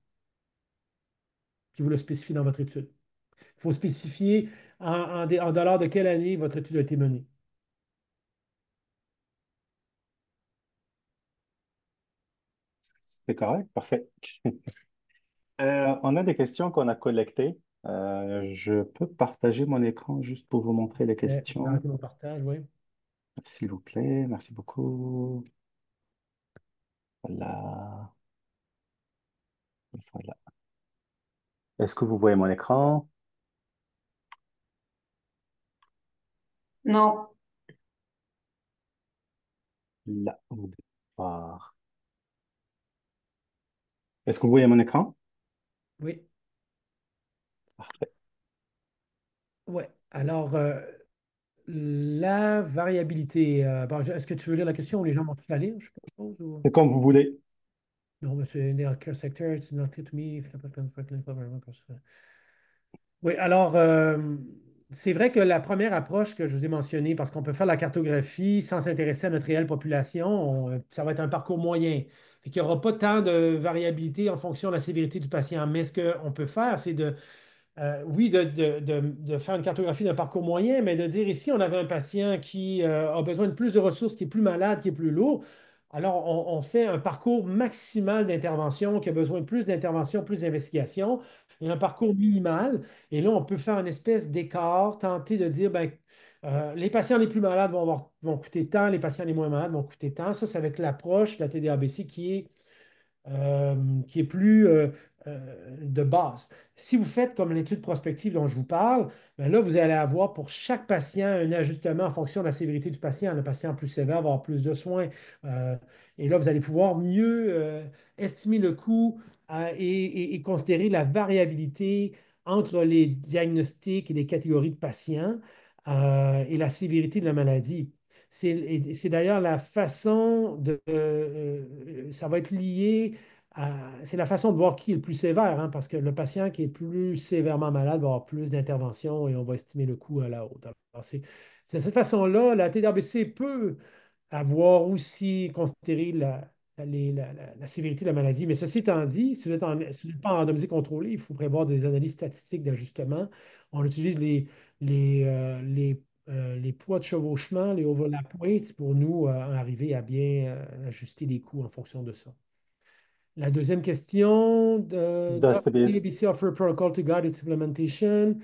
puis vous le spécifiez dans votre étude. Il faut spécifier en dollars de quelle année votre étude a été menée. C'est correct, parfait. On a des questions qu'on a collectées. Je peux partager mon écran juste pour vous montrer les Je vais questions, arrêter mon partage, oui. s'il vous plaît. Merci beaucoup. Voilà. Voilà. Est-ce que vous voyez mon écran? Non. Là, au départ. Est-ce que vous voyez mon écran? Oui, Parfait. oui. Alors, la variabilité. Bon, est-ce que tu veux lire la question ou les gens vont tous la lire, je suppose? C'est comme vous voulez. Non, mais c'est in the healthcare sector, it's not clear to me if Oui, alors, c'est vrai que la première approche que je vous ai mentionnée, parce qu'on peut faire la cartographie sans s'intéresser à notre réelle population, ça va être un parcours moyen. Il n'y aura pas tant de variabilité en fonction de la sévérité du patient. Mais ce qu'on peut faire, c'est oui, de faire une cartographie d'un parcours moyen, mais de dire ici, on avait un patient qui a besoin de plus de ressources, qui est plus malade, qui est plus lourd. Alors, on fait un parcours maximal d'intervention, qui a besoin de plus d'intervention, plus d'investigation, et un parcours minimal. Et là, on peut faire une espèce d'écart, tenter de dire, ben, les patients les plus malades vont coûter tant, les patients les moins malades vont coûter tant. Ça, c'est avec l'approche de la TDABC qui est plus de base. Si vous faites comme l'étude prospective dont je vous parle, ben là, vous allez avoir pour chaque patient un ajustement en fonction de la sévérité du patient. Le patient plus sévère va avoir plus de soins. Euh, et là, vous allez pouvoir mieux estimer le coût et considérer la variabilité entre les diagnostics et les catégories de patients et la sévérité de la maladie. C'est d'ailleurs la façon ça va être lié c'est la façon de voir qui est le plus sévère, hein, parce que le patient qui est plus sévèrement malade va avoir plus d'intervention et on va estimer le coût à la haute. Alors, c'est de cette façon-là, la TDABC peut avoir aussi considéré la sévérité de la maladie. Mais ceci étant dit, si vous n'êtes pas en randomisé contrôlé, il faut prévoir des analyses statistiques d'ajustement. On utilise les poids de chevauchement, les overlap weights, pour nous arriver à bien ajuster les coûts en fonction de ça. La deuxième question, does Does the the base- ABC offer a protocol to guide its implementation,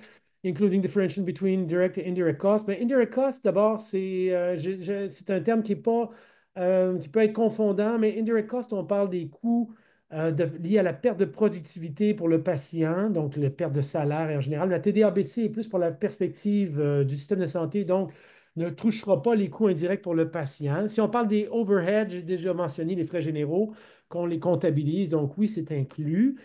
including differentiation between direct et indirect costs? Ben, indirect costs, d'abord, c'est un terme qui peut être confondant, mais indirect costs, on parle des coûts liés à la perte de productivité pour le patient, donc la perte de salaire et en général. La TDABC est plus pour la perspective du système de santé, donc ne touchera pas les coûts indirects pour le patient. Si on parle des overheads, j'ai déjà mentionné les frais généraux qu'on les comptabilise. Donc oui, c'est inclus,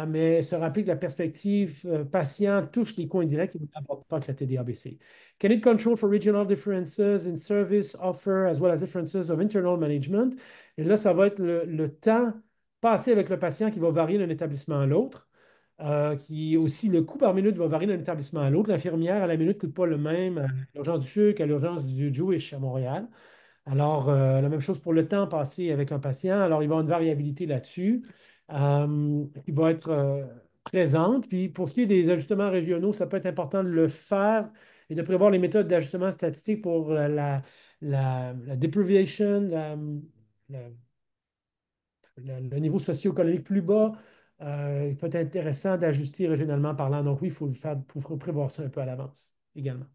mais se rappeler que la perspective patient touche les coûts indirects qui ne n'apporte pas que la TDABC. Can it control for regional differences in service offer as well as differences of internal management? Et là, ça va être le temps passé avec le patient qui va varier d'un établissement à l'autre. Qui aussi, le coût par minute va varier d'un établissement à l'autre. L'infirmière à la minute ne coûte pas le même à l'urgence du CHUC, à l'urgence du Jewish à Montréal. Alors, la même chose pour le temps passé avec un patient. Alors, il va y avoir une variabilité là-dessus qui va être présente. Puis, pour ce qui est des ajustements régionaux, ça peut être important de le faire et de prévoir les méthodes d'ajustement statistique pour la deprivation, la- le niveau socio-économique plus bas. Il peut être intéressant d'ajuster régionalement parlant. Donc, oui, il faut le faire, faut prévoir ça un peu à l'avance également.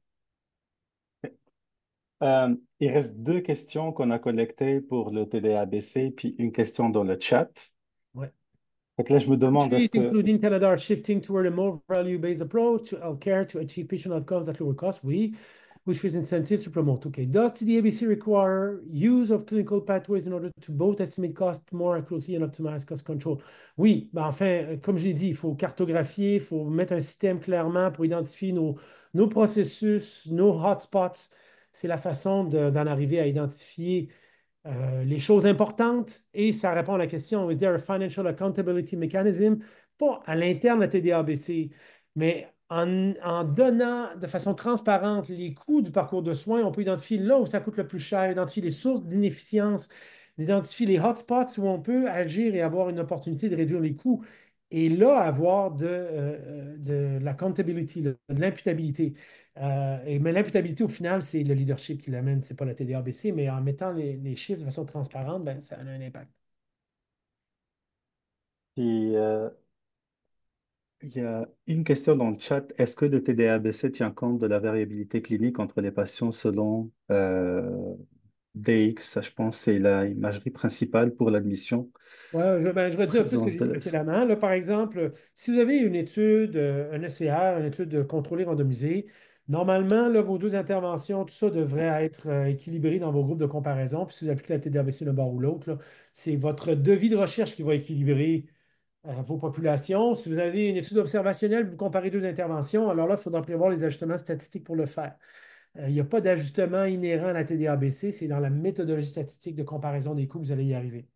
il reste deux questions qu'on a collectées pour le TDABC, puis une question dans le chat. Ouais. Fait que là, je me demande, Countries, est-ce que including Canada, are shifting toward a more value-based approach to healthcare to achieve patient outcomes at lower cost. Oui. Which is incentive to promote. Okay. Does TDABC require use of clinical pathways in order to both estimate cost more accurately and optimize cost control? Oui. Ben enfin, comme je l'ai dit, il faut cartographier, il faut mettre un système clairement pour identifier nos processus, nos hotspots. C'est la façon d'en arriver à identifier les choses importantes et ça répond à la question, is there a financial accountability mechanism? Pas à l'interne de la TDABC, mais en donnant de façon transparente les coûts du parcours de soins, on peut identifier là où ça coûte le plus cher, identifier les sources d'inefficience, d'identifier les hotspots où on peut agir et avoir une opportunité de réduire les coûts. Et là, avoir de l'accountability, de l'imputabilité. Mais l'imputabilité, au final, c'est le leadership qui l'amène, c'est pas la TDABC, mais en mettant les chiffres de façon transparente, ben, ça a un impact. puis, il y a une question dans le chat. Est-ce que le TDABC tient compte de la variabilité clinique entre les patients selon DX? Ça, je pense, c'est la imagerie principale pour l'admission, Ouais, je redis un peu ce que présence j'ai de dit l'os. précédemment. Là, par exemple, si vous avez une étude, un ECR, une étude contrôlée randomisée, normalement, là, vos deux interventions, tout ça devrait être équilibré dans vos groupes de comparaison. Puis si vous appliquez la TDABC d'un bord ou l'autre, là, c'est votre devis de recherche qui va équilibrer vos populations. Si vous avez une étude observationnelle, vous comparez deux interventions, alors là, il faudra prévoir les ajustements statistiques pour le faire. Il n'y a pas d'ajustement inhérent à la TDABC, c'est dans la méthodologie statistique de comparaison des coûts que vous allez y arriver.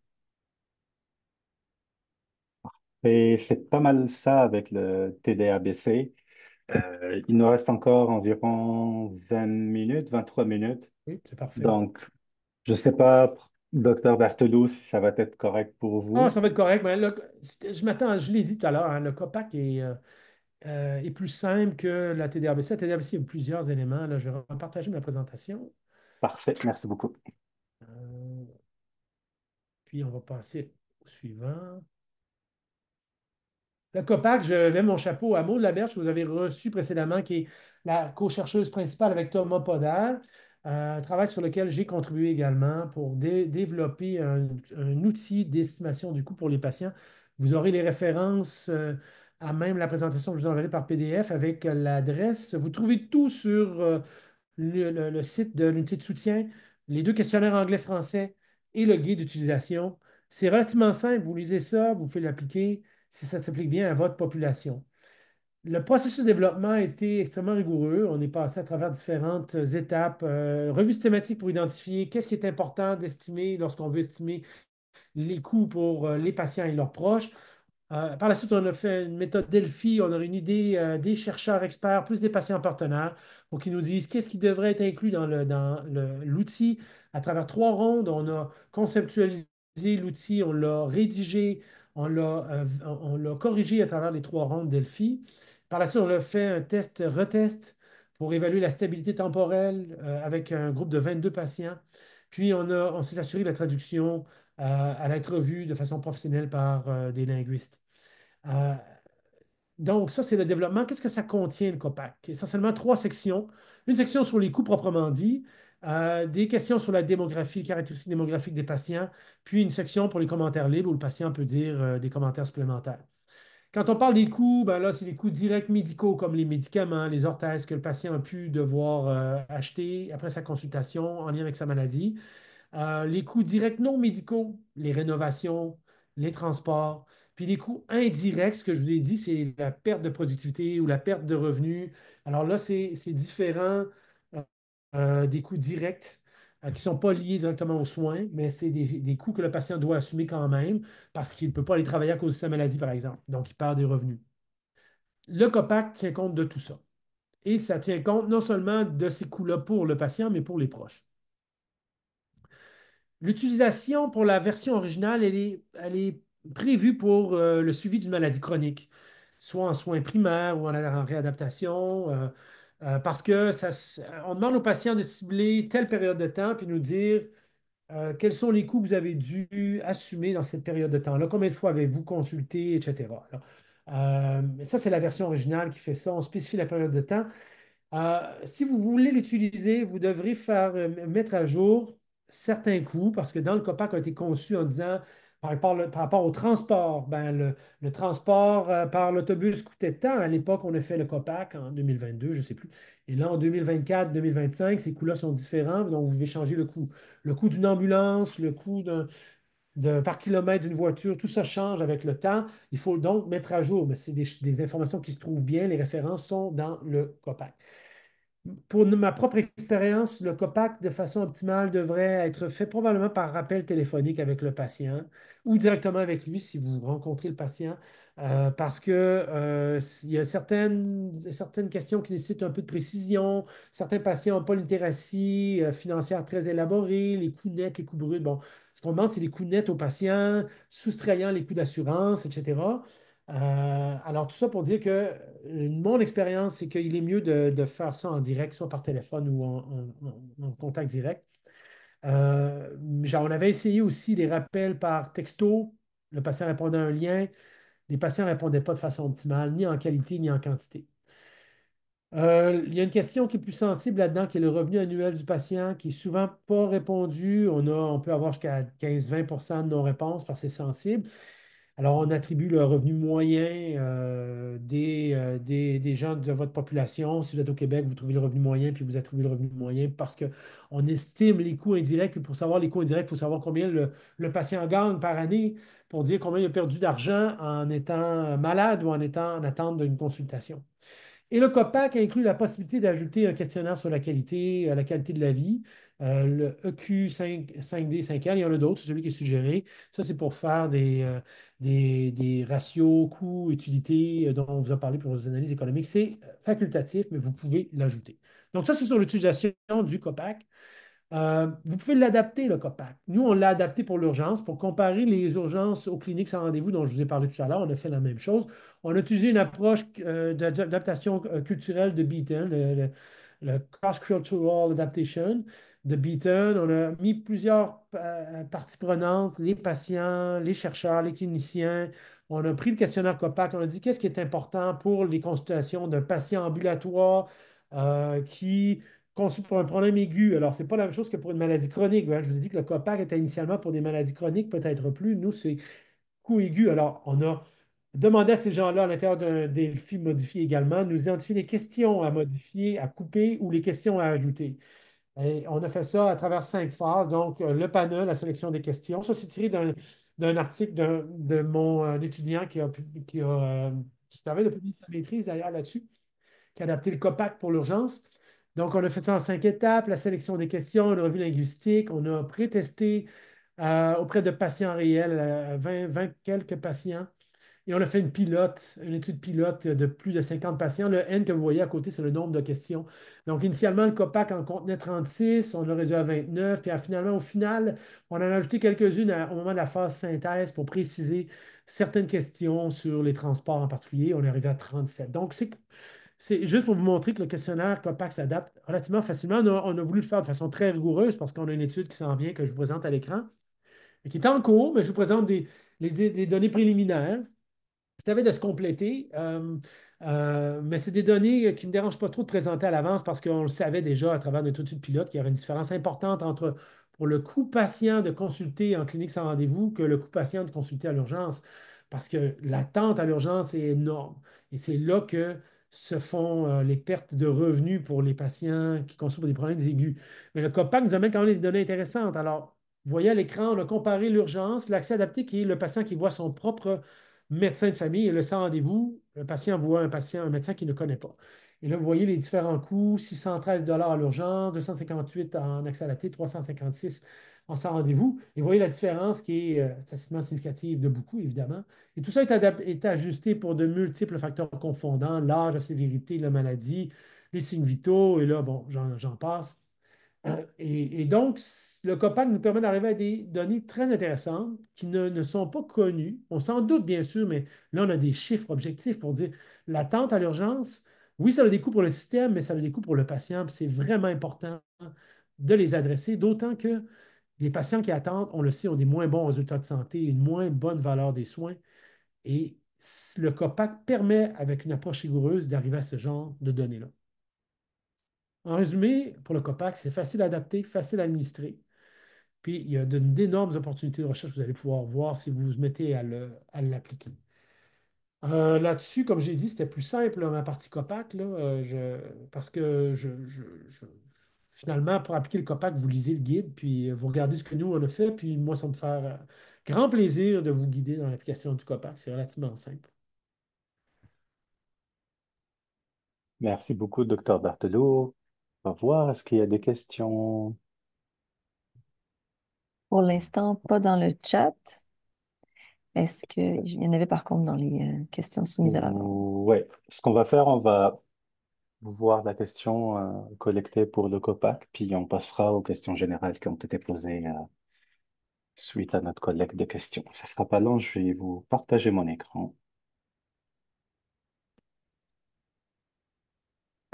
Et c'est pas mal ça avec le TDABC. Il nous reste encore environ 20 minutes, 23 minutes. Oui, c'est parfait. Donc, je ne sais pas, docteur Berthelot, si ça va être correct pour Ah, vous. ça va être correct, mais là, je m'attends, je l'ai dit tout à l'heure, hein, le COPAC est plus simple que la TDABC. La TDABC, il y a plusieurs éléments. Là, je vais partager ma présentation. Parfait, merci beaucoup. Euh, Puis, on va passer au suivant. Le COPAC, je lève mon chapeau à Maud Laberge, que vous avez reçu précédemment, qui est la co-chercheuse principale avec Thomas Podal, un travail sur lequel j'ai contribué également pour développer un outil d'estimation du coût pour les patients. Vous aurez les références à même la présentation que je vous enverrai par PDF avec l'adresse. Vous trouvez tout sur le site de l'unité de soutien, les deux questionnaires anglais-français et le guide d'utilisation. C'est relativement simple. Vous lisez ça, vous pouvez l'appliquer si ça s'applique bien à votre population. Le processus de développement a été extrêmement rigoureux. On est passé à travers différentes étapes, revues systématiques pour identifier qu'est-ce qui est important d'estimer lorsqu'on veut estimer les coûts pour les patients et leurs proches. Par la suite, on a fait une méthode Delphi, on a réuni des chercheurs experts, plus des patients partenaires, pour qu'ils nous disent qu'est-ce qui devrait être inclus dans l'outil. À travers trois rondes, on a conceptualisé l'outil, on l'a rédigé, on l'a corrigé à travers les trois rondes Delphi. Par la suite, on a fait un test retest pour évaluer la stabilité temporelle avec un groupe de 22 patients. Puis, on s'est assuré de la traduction à être revue de façon professionnelle par des linguistes. Euh, donc, ça, c'est le développement. Qu'est-ce que ça contient, le COPAC? Essentiellement trois sections. Une section sur les coûts proprement dit, des questions sur la démographie, caractéristiques démographiques des patients, puis une section pour les commentaires libres où le patient peut dire des commentaires supplémentaires. Quand on parle des coûts, ben là, c'est les coûts directs médicaux comme les médicaments, les orthèses que le patient a pu devoir acheter après sa consultation en lien avec sa maladie. Les coûts directs non médicaux, les rénovations, les transports, puis les coûts indirects, ce que je vous ai dit, c'est la perte de productivité ou la perte de revenus. Alors là, c'est différent euh, des coûts directs qui ne sont pas liés directement aux soins, mais c'est des coûts que le patient doit assumer quand même parce qu'il ne peut pas aller travailler à cause de sa maladie, par exemple. Donc, il perd des revenus. Le COPAC tient compte de tout ça. Et ça tient compte non seulement de ces coûts-là pour le patient, mais pour les proches. L'utilisation pour la version originale, elle est prévue pour le suivi d'une maladie chronique, soit en soins primaires ou en réadaptation, parce que on demande aux patients de cibler telle période de temps puis nous dire quels sont les coûts que vous avez dû assumer dans cette période de temps-là, combien de fois avez-vous consulté, etc. Ça, c'est la version originale qui fait ça. On spécifie la période de temps. Si vous voulez l'utiliser, vous devrez mettre à jour certains coûts parce que dans le COPAC a été conçu en disant par rapport au transport, ben, le transport par l'autobus coûtait tant. À l'époque, on a fait le COPAC en 2022, je ne sais plus. Et là, en 2024, 2025, ces coûts-là sont différents. Donc, vous devez changer le coût. Le coût d'une ambulance, le coût par kilomètre d'une voiture, tout ça change avec le temps. Il faut donc mettre à jour. Mais c'est des informations qui se trouvent bien. Les références sont dans le COPAC. Pour ma propre expérience, le COPAC, de façon optimale, devrait être fait probablement par rappel téléphonique avec le patient ou directement avec lui si vous rencontrez le patient, parce que il y a certaines questions qui nécessitent un peu de précision. Certains patients n'ont pas une littératie financière très élaborée, les coûts nets, les coûts bruts. Bon, ce qu'on demande, c'est les coûts nets aux patients, soustrayant les coûts d'assurance, etc. Alors, tout ça pour dire que mon expérience, c'est qu'il est mieux de faire ça en direct, soit par téléphone ou en contact direct. On avait essayé aussi les rappels par texto. Le patient répondait à un lien. Les patients ne répondaient pas de façon optimale, ni en qualité, ni en quantité. Il y a une question qui est plus sensible là-dedans, qui est le revenu annuel du patient, qui est souvent pas répondu. On peut avoir jusqu'à 15-20 de non-réponse parce que c'est sensible. Alors, on attribue le revenu moyen des gens de votre population. Si vous êtes au Québec, vous trouvez le revenu moyen, puis vous attribuez le revenu moyen parce qu'on estime les coûts indirects. Et pour savoir les coûts indirects, il faut savoir combien le patient gagne par année pour dire combien il a perdu d'argent en étant malade ou en étant en attente d'une consultation. Et le COPAC inclut la possibilité d'ajouter un questionnaire sur la qualité de la vie. Le EQ5D 5L, il y en a d'autres, c'est celui qui est suggéré. Ça, c'est pour faire des ratios coût-utilité dont on vous a parlé pour les analyses économiques. C'est facultatif, mais vous pouvez l'ajouter. Donc, ça, c'est sur l'utilisation du COPAC. Vous pouvez l'adapter, le COPAC. Nous, on l'a adapté pour l'urgence, pour comparer les urgences aux cliniques sans rendez-vous dont je vous ai parlé tout à l'heure. On a fait la même chose. On a utilisé une approche d'adaptation culturelle de Beaton, le Cross-Cultural Adaptation de Beaton. On a mis plusieurs parties prenantes, les patients, les chercheurs, les cliniciens. On a pris le questionnaire COPAC. On a dit qu'est-ce qui est important pour les consultations d'un patient ambulatoire qui conçu pour un problème aigu. Alors, ce n'est pas la même chose que pour une maladie chronique, hein. Je vous ai dit que le COPAC était initialement pour des maladies chroniques, peut-être plus. Nous, c'est coût aigu. Alors, on a demandé à ces gens-là, à l'intérieur d'un défi modifié également, nous identifier les questions à modifier, à couper ou les questions à ajouter. Et on a fait ça à travers 5 phases. Donc, le panel, la sélection des questions. Ça, c'est tiré d'un article de mon étudiant qui travaille depuis sa maîtrise d'ailleurs là-dessus, qui a adapté le COPAC pour l'urgence. Donc, on a fait ça en 5 étapes, la sélection des questions, une revue linguistique. On a pré-testé auprès de patients réels, 20 quelques patients. Et on a fait une étude pilote de plus de 50 patients. Le N que vous voyez à côté, c'est le nombre de questions. Donc, initialement, le COPAC en contenait 36, on l'a réduit à 29, puis finalement, au final, on en a ajouté quelques-unes au moment de la phase synthèse pour préciser certaines questions sur les transports en particulier. On est arrivé à 37. Donc, c'est juste pour vous montrer que le questionnaire COPAC s'adapte relativement facilement. On a voulu le faire de façon très rigoureuse parce qu'on a une étude qui s'en vient que je vous présente à l'écran et qui est en cours, mais je vous présente des données préliminaires. Ça avait de se compléter, mais c'est des données qui ne me dérangent pas trop de présenter à l'avance parce qu'on le savait déjà à travers notre étude pilote qu'il y aurait une différence importante entre pour le coût patient de consulter en clinique sans rendez-vous que le coût patient de consulter à l'urgence. Parce que l'attente à l'urgence est énorme. Et c'est là que se font les pertes de revenus pour les patients qui consultent pour des problèmes aigus. Mais le COPAC nous amène quand même des données intéressantes. Alors, vous voyez à l'écran, on a comparé l'urgence, l'accès adapté qui est le patient qui voit son propre médecin de famille et le sans rendez-vous, le patient voit un médecin qu'il ne connaît pas. Et là, vous voyez les différents coûts, 613 à l'urgence, 258 en accès adapté, 356 en sans rendez-vous. Et vous voyez la différence qui est statistiquement significative de beaucoup, évidemment. Et tout ça est ajusté pour de multiples facteurs confondants, l'âge, la sévérité, la maladie, les signes vitaux, et là, bon, j'en passe. Et donc, le COPAC nous permet d'arriver à des données très intéressantes qui ne sont pas connues. On s'en doute, bien sûr, mais là, on a des chiffres objectifs pour dire l'attente à l'urgence, oui, ça a des coûts pour le système, mais ça a des coûts pour le patient. Puis c'est vraiment important de les adresser, d'autant que les patients qui attendent, on le sait, ont des moins bons résultats de santé, une moins bonne valeur des soins. Et le COPAC permet, avec une approche rigoureuse, d'arriver à ce genre de données-là. En résumé, pour le COPAC, c'est facile à adapter, facile à administrer. Puis, il y a d'énormes opportunités de recherche que vous allez pouvoir voir si vous vous mettez à l'appliquer. Là-dessus, comme j'ai dit, c'était plus simple, là, ma partie COPAC, là, parce que finalement, pour appliquer le COPAC, vous lisez le guide, puis vous regardez ce que nous, on a fait, puis moi, ça me fait grand plaisir de vous guider dans l'application du COPAC. C'est relativement simple. Merci beaucoup, docteur Berthelot. On va voir, est-ce qu'il y a des questions? Pour l'instant, pas dans le chat. Est-ce qu'il y en avait par contre dans les questions soumises à l'avant? Oui. Ce qu'on va faire, on va voir la question collectée pour le COPAC, puis on passera aux questions générales qui ont été posées suite à notre collecte de questions. Ça ne sera pas long, je vais vous partager mon écran.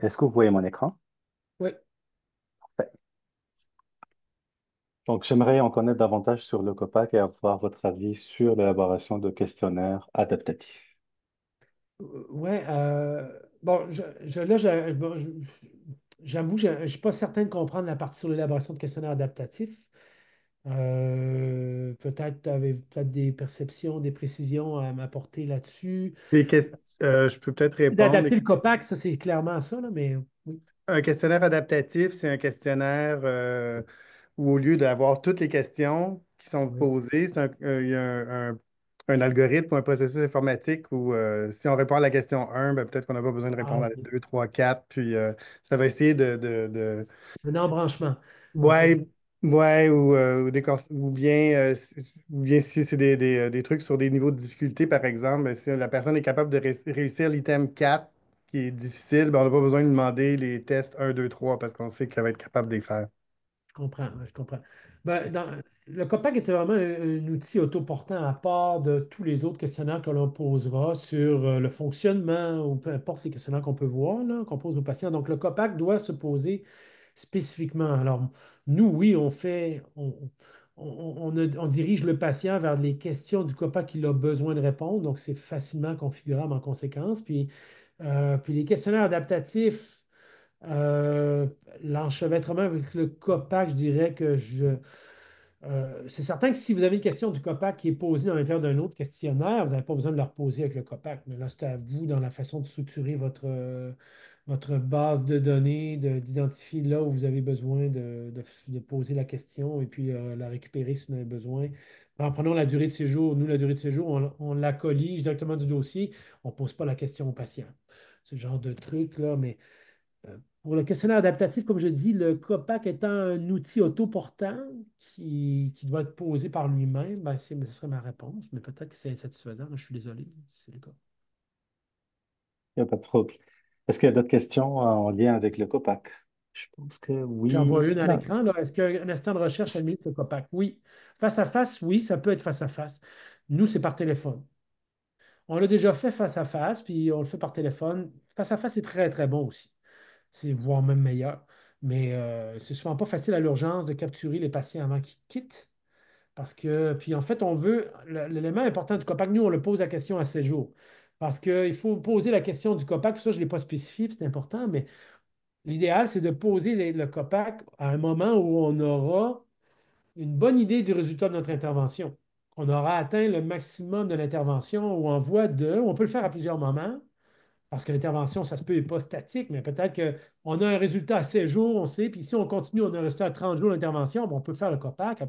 Est-ce que vous voyez mon écran? Oui. Parfait. Donc, j'aimerais en connaître davantage sur le COPAC et avoir votre avis sur l'élaboration de questionnaires adaptatifs. Ouais. Bon, là, j'avoue, je ne suis pas certain de comprendre la partie sur l'élaboration de questionnaires adaptatifs. Peut-être avez-vous peut-être des perceptions, des précisions à m'apporter là-dessus. Je peux peut-être répondre. D'adapter le COPAC, ça, c'est clairement ça, là, mais oui. Un questionnaire adaptatif, c'est un questionnaire où au lieu d'avoir toutes les questions qui sont Oui. posées, il y a un algorithme ou un processus informatique où si on répond à la question 1, ben, peut-être qu'on n'a pas besoin de Ah, répondre à la OK. 2, 3, 4. Puis ça va essayer Un embranchement. OK. ouais, ouais, ou bien, ou bien si c'est des trucs sur des niveaux de difficulté, par exemple, ben, si la personne est capable de réussir l'item 4 qui est difficile, ben, on n'a pas besoin de demander les tests 1, 2, 3 parce qu'on sait qu'elle va être capable de les faire. Je comprends, ouais, je comprends. Ben, le COPAC était vraiment un outil autoportant à part de tous les autres questionnaires que l'on posera sur le fonctionnement ou peu importe les questionnaires qu'on peut voir, là, qu'on pose aux patients. Donc, le COPAC doit se poser spécifiquement. Alors, nous, oui, on dirige le patient vers les questions du COPAC qu'il a besoin de répondre. Donc, c'est facilement configurable en conséquence. Puis les questionnaires adaptatifs. Euh, L'enchevêtrement avec le COPAC, je dirais que c'est certain que si vous avez une question du COPAC qui est posée dans l'intérieur d'un autre questionnaire, vous n'avez pas besoin de la reposer avec le COPAC. Mais là, c'est à vous, dans la façon de structurer votre base de données, d'identifier là où vous avez besoin de poser la question et puis la récupérer si vous en avez besoin. Prenons la durée de séjour. Nous, la durée de séjour, on la collige directement du dossier. On ne pose pas la question au patient. Ce genre de truc, là, mais. Pour le questionnaire adaptatif, comme je dis, le COPAC étant un outil autoportant qui doit être posé par lui-même, ben, ce serait ma réponse, mais peut-être que c'est insatisfaisant. Je suis désolé si c'est le cas. Il n'y a pas de trouble. Est-ce qu'il y a d'autres questions en lien avec le COPAC? Je pense que J'en vois oui. une à Non. l'écran, là. Est-ce qu'un instant de recherche administre le COPAC? Oui. Face à face, oui, ça peut être face à face. Nous, c'est par téléphone. On l'a déjà fait face à face, puis on le fait par téléphone. Face à face, c'est très, très bon aussi. C'est voire même meilleur. Mais c'est souvent pas facile à l'urgence de capturer les patients avant qu'ils quittent. Parce que, puis en fait, on veut, l'élément important du COPAC, nous, on le pose la question à 7 jours. Parce qu'il faut poser la question du COPAC, ça, je ne l'ai pas spécifié, puis c'est important, mais l'idéal, c'est de poser le COPAC à un moment où on aura une bonne idée du résultat de notre intervention. On aura atteint le maximum de l'intervention ou en voie de, on peut le faire à plusieurs moments, parce que l'intervention, ça se peut, n'est pas statique, mais peut-être qu'on a un résultat à 16 jours, on sait, puis si on continue, on a un résultat à 30 jours d'intervention, bon, on peut faire le COPAC à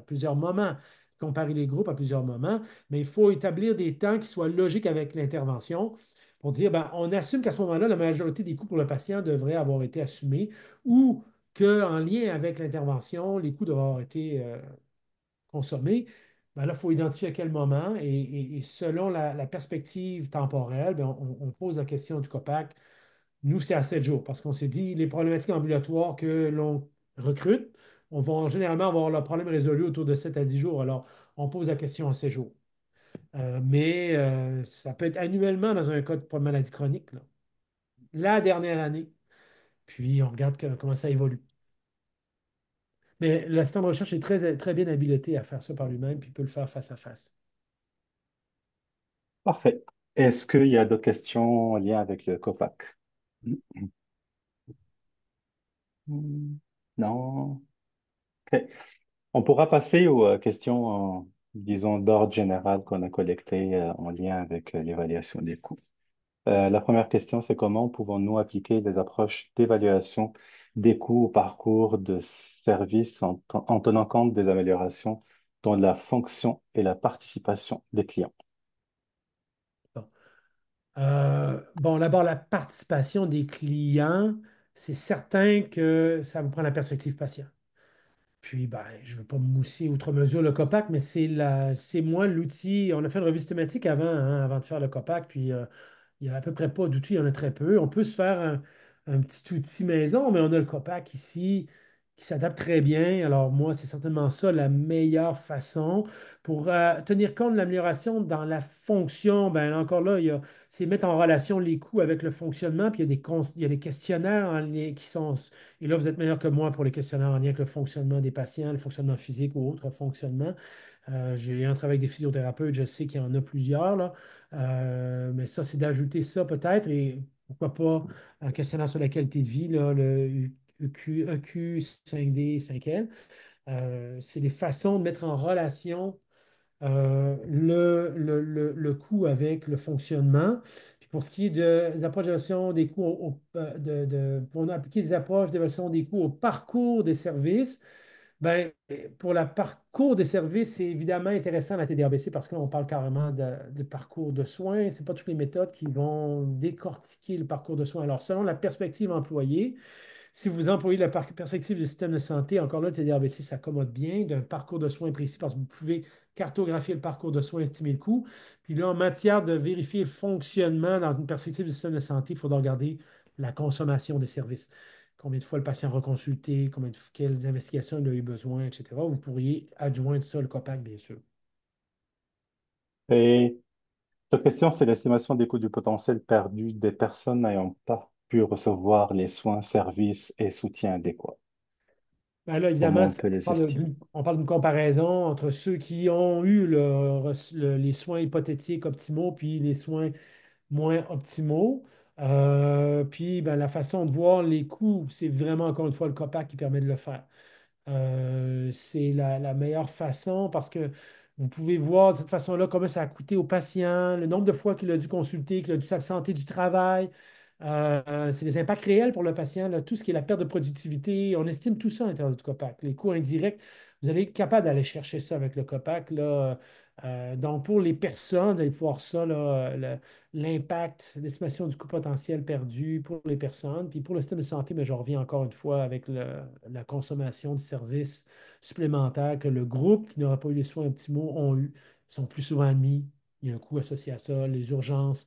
plusieurs moments, comparer les groupes à plusieurs moments, mais il faut établir des temps qui soient logiques avec l'intervention pour dire, ben, on assume qu'à ce moment-là, la majorité des coûts pour le patient devraient avoir été assumés ou qu'en lien avec l'intervention, les coûts devraient avoir été consommés. Ben là, il faut identifier à quel moment et selon la perspective temporelle, ben, on pose la question du COPAC. Nous, c'est à 7 jours parce qu'on s'est dit les problématiques ambulatoires que l'on recrute, on va généralement avoir le problème résolu autour de 7 à 10 jours. Alors, on pose la question à 7 jours. Mais ça peut être annuellement dans un cas de maladie chronique, là. La dernière année. Puis, on regarde comment ça évolue. Mais l'assistant de recherche est très, très bien habilité à faire ça par lui-même, puis il peut le faire face à face. Parfait. Est-ce qu'il y a d'autres questions en lien avec le COPAC? Non? OK. On pourra passer aux questions, disons, d'ordre général qu'on a collectées en lien avec l'évaluation des coûts. La première question, c'est comment pouvons-nous appliquer des approches d'évaluation des coûts au parcours de service en tenant compte des améliorations dans la fonction et la participation des clients? Bon. Bon, d'abord, la participation des clients, c'est certain que ça vous prend la perspective patient. Puis, ben, je ne veux pas me mousser outre mesure le COPAC, mais c'est moi l'outil. On a fait une revue systématique avant, hein, avant de faire le COPAC, puis il n'y a à peu près pas d'outils, il y en a très peu. On peut se faire un petit outil maison, mais on a le COPAC ici qui s'adapte très bien. Alors, moi, c'est certainement ça la meilleure façon pour tenir compte de l'amélioration dans la fonction. Ben, encore là, c'est mettre en relation les coûts avec le fonctionnement, puis il y a des questionnaires en lien qui sont. Et là, vous êtes meilleur que moi pour les questionnaires en lien avec le fonctionnement des patients, le fonctionnement physique ou autre fonctionnement. J'ai un travail avec des physiothérapeutes, je sais qu'il y en a plusieurs, là. Mais ça, c'est d'ajouter ça peut-être et pourquoi pas un questionnaire sur la qualité de vie, là, le EQ 5D, 5L. C'est des façons de mettre en relation le coût avec le fonctionnement. Puis pour ce qui est des approches d'évaluation des coûts, pour appliquer des approches d'évaluation des coûts au parcours des services, Ben, pour le parcours des services, c'est évidemment intéressant la TDABC parce qu'on parle carrément de parcours de soins. Ce n'est pas toutes les méthodes qui vont décortiquer le parcours de soins. Alors, selon la perspective employée, si vous employez la perspective du système de santé, encore là, le TDABC s'accommode bien d'un parcours de soins précis parce que vous pouvez cartographier le parcours de soins, estimer le coût. Puis là, en matière de vérifier le fonctionnement dans une perspective du système de santé, il faudra regarder la consommation des services. Combien de fois le patient a reconsulté, quelles investigations il a eu besoin, etc. Vous pourriez adjoindre ça, le COPAC, bien sûr. Et la question, c'est l'estimation des coûts du potentiel perdu des personnes n'ayant pas pu recevoir les soins, services et soutiens adéquats. Ben là, évidemment, Comment on peut les estimer? on parle d'une comparaison entre ceux qui ont eu les soins hypothétiques optimaux puis les soins moins optimaux. Puis ben, la façon de voir les coûts, c'est vraiment encore une fois le COPAC qui permet de le faire. C'est la meilleure façon parce que vous pouvez voir de cette façon-là comment ça a coûté au patient, le nombre de fois qu'il a dû consulter, qu'il a dû s'absenter du travail. C'est les impacts réels pour le patient, là, tout ce qui est la perte de productivité. On estime tout ça à l'intérieur du COPAC. Les coûts indirects, vous allez être capable d'aller chercher ça avec le COPAC. Là. Donc, pour les personnes, vous allez pouvoir ça, là, l'impact, l'estimation du coût potentiel perdu pour les personnes. Puis pour le système de santé, mais je reviens encore une fois avec la consommation de services supplémentaires que le groupe qui n'aura pas eu les soins optimaux ont eu. Ils sont plus souvent admis. Il y a un coût associé à ça, les urgences.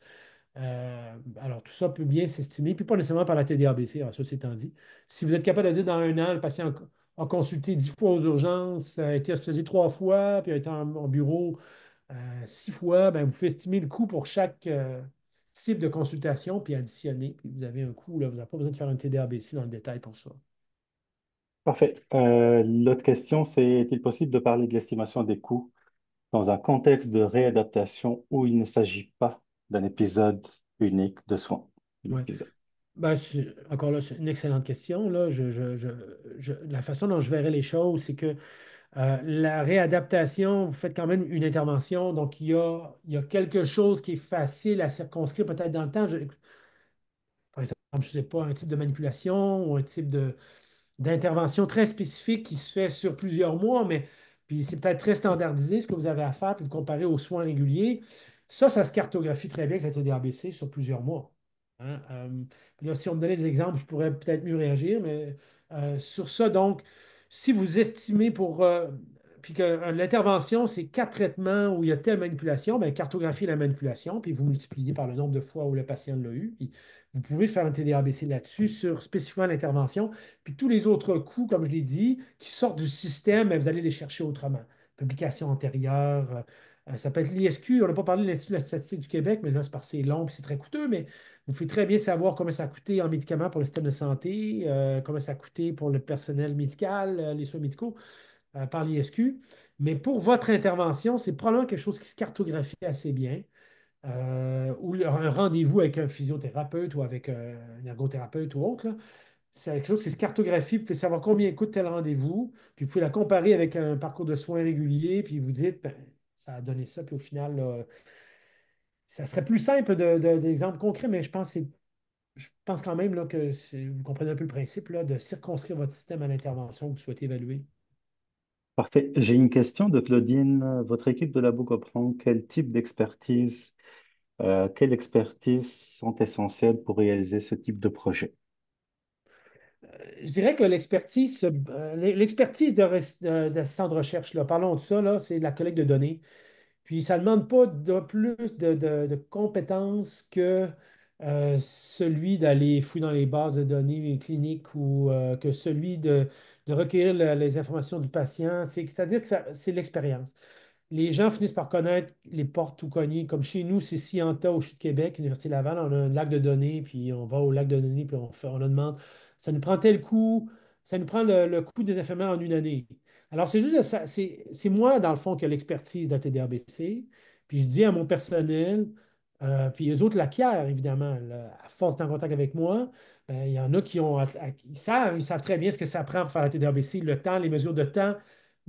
Alors, tout ça peut bien s'estimer, puis pas nécessairement par la TDABC, alors ça, c'est étant dit. Si vous êtes capable de dire dans un an, le patient a consulté 10 fois aux urgences, a été hospitalisé 3 fois, puis a été en bureau 6 fois, ben, vous pouvez estimer le coût pour chaque type de consultation, puis additionner, puis vous avez un coût, là, vous n'avez pas besoin de faire un TDABC dans le détail pour ça. Parfait. L'autre question, c'est est-il possible de parler de l'estimation des coûts dans un contexte de réadaptation où il ne s'agit pas d'un épisode unique de soins? Ouais. L'épisode. Ben, encore là, c'est une excellente question. Là. La façon dont je verrais les choses, c'est que la réadaptation, vous faites quand même une intervention, donc il y a quelque chose qui est facile à circonscrire peut-être dans le temps. Par exemple, je ne sais pas, un type de manipulation ou un type d'intervention très spécifique qui se fait sur plusieurs mois, mais puis c'est peut-être très standardisé ce que vous avez à faire, puis de comparer aux soins réguliers. Ça se cartographie très bien avec la TDABC sur plusieurs mois. Hein. Puis là, si on me donnait des exemples, je pourrais peut-être mieux réagir, mais sur ça, donc, si vous estimez puis que l'intervention, c'est 4 traitements où il y a telle manipulation, bien, cartographiez la manipulation, puis vous multipliez par le nombre de fois où le patient l'a eu. Puis vous pouvez faire un TDABC là-dessus sur spécifiquement l'intervention. Puis tous les autres coûts, comme je l'ai dit, qui sortent du système, bien, vous allez les chercher autrement. Publication antérieure, ça peut être l'ISQ. On n'a pas parlé de l'Institut de la statistique du Québec, mais là, c'est parce que c'est long et c'est très coûteux, mais vous pouvez très bien savoir combien ça a coûté en médicaments pour le système de santé, combien ça a coûté pour le personnel médical, les soins médicaux par l'ISQ. Mais pour votre intervention, c'est probablement quelque chose qui se cartographie assez bien. Ou un rendez-vous avec un physiothérapeute ou avec un ergothérapeute ou autre, là. C'est quelque chose qui se cartographie. Vous pouvez savoir combien coûte tel rendez-vous, puis vous pouvez la comparer avec un parcours de soins régulier, puis vous dites, ben, ça a donné ça, puis au final, là, ça serait plus simple d'exemples concrets, mais je pense quand même là, que vous comprenez un peu le principe là, de circonscrire votre système à l'intervention que vous souhaitez évaluer. Parfait. J'ai une question de Claudine. Votre équipe de labo comprend quel type d'expertise, quelles expertises sont essentielles pour réaliser ce type de projet? Je dirais que l'expertise d'assistant de recherche, là, parlons de ça, là, c'est la collecte de données. Puis ça ne demande pas de plus de compétences que celui d'aller fouiller dans les bases de données cliniques ou que celui de recueillir les informations du patient. C'est-à-dire que c'est l'expérience. Les gens finissent par connaître les portes tout cognées. Comme chez nous, c'est Scienta au CHU de Québec, Université Laval, on a un lac de données, puis on va au lac de données, puis on leur demande, ça nous prend tel coût, ça nous prend le coût des infirmières en une année. Alors, c'est juste ça, c'est moi, dans le fond, qui ai l'expertise de la TDABC, puis je dis à mon personnel, puis eux autres l'acquièrent, évidemment, là, à force d'être en contact avec moi, ben, il y en a qui ils savent très bien ce que ça prend pour faire la TDABC, le temps, les mesures de temps.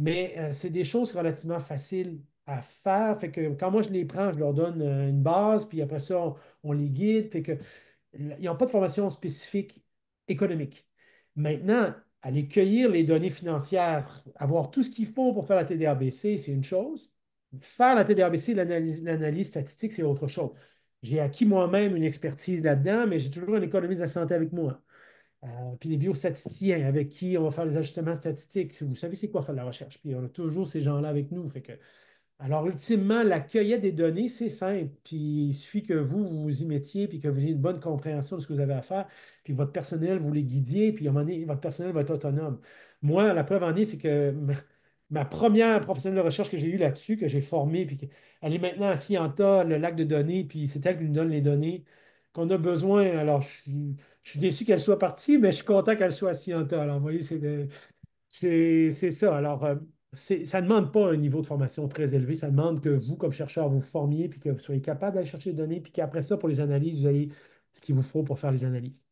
Mais c'est des choses relativement faciles à faire. Fait que quand moi je les prends, je leur donne une base, puis après ça, on les guide. Fait que, ils n'ont pas de formation spécifique économique. Maintenant, aller cueillir les données financières, avoir tout ce qu'il faut pour faire la TDABC, c'est une chose. Faire la TDABC, l'analyse statistique, c'est autre chose. J'ai acquis moi-même une expertise là-dedans, mais j'ai toujours un économiste de la santé avec moi. Puis les biostatisticiens avec qui on va faire les ajustements statistiques. Vous savez, c'est quoi faire de la recherche. Puis on a toujours ces gens-là avec nous. Fait que alors, ultimement, la cueillette des données, c'est simple. Puis, il suffit que vous vous y mettiez, puis que vous ayez une bonne compréhension de ce que vous avez à faire, puis que votre personnel, vous les guidiez, puis à un moment donné, votre personnel va être autonome. Moi, la preuve en est, c'est que ma première professionnelle de recherche que j'ai eue là-dessus, que j'ai formée, puis elle est maintenant à Scienta, le lac de données, puis c'est elle qui nous donne les données qu'on a besoin. Alors, je suis déçu qu'elle soit partie, mais je suis content qu'elle soit à Scienta. Alors, vous voyez, c'est ça. Alors, ça ne demande pas un niveau de formation très élevé. Ça demande que vous, comme chercheur, vous formiez puis que vous soyez capable d'aller chercher les données, puis qu'après ça, pour les analyses, vous ayez ce qu'il vous faut pour faire les analyses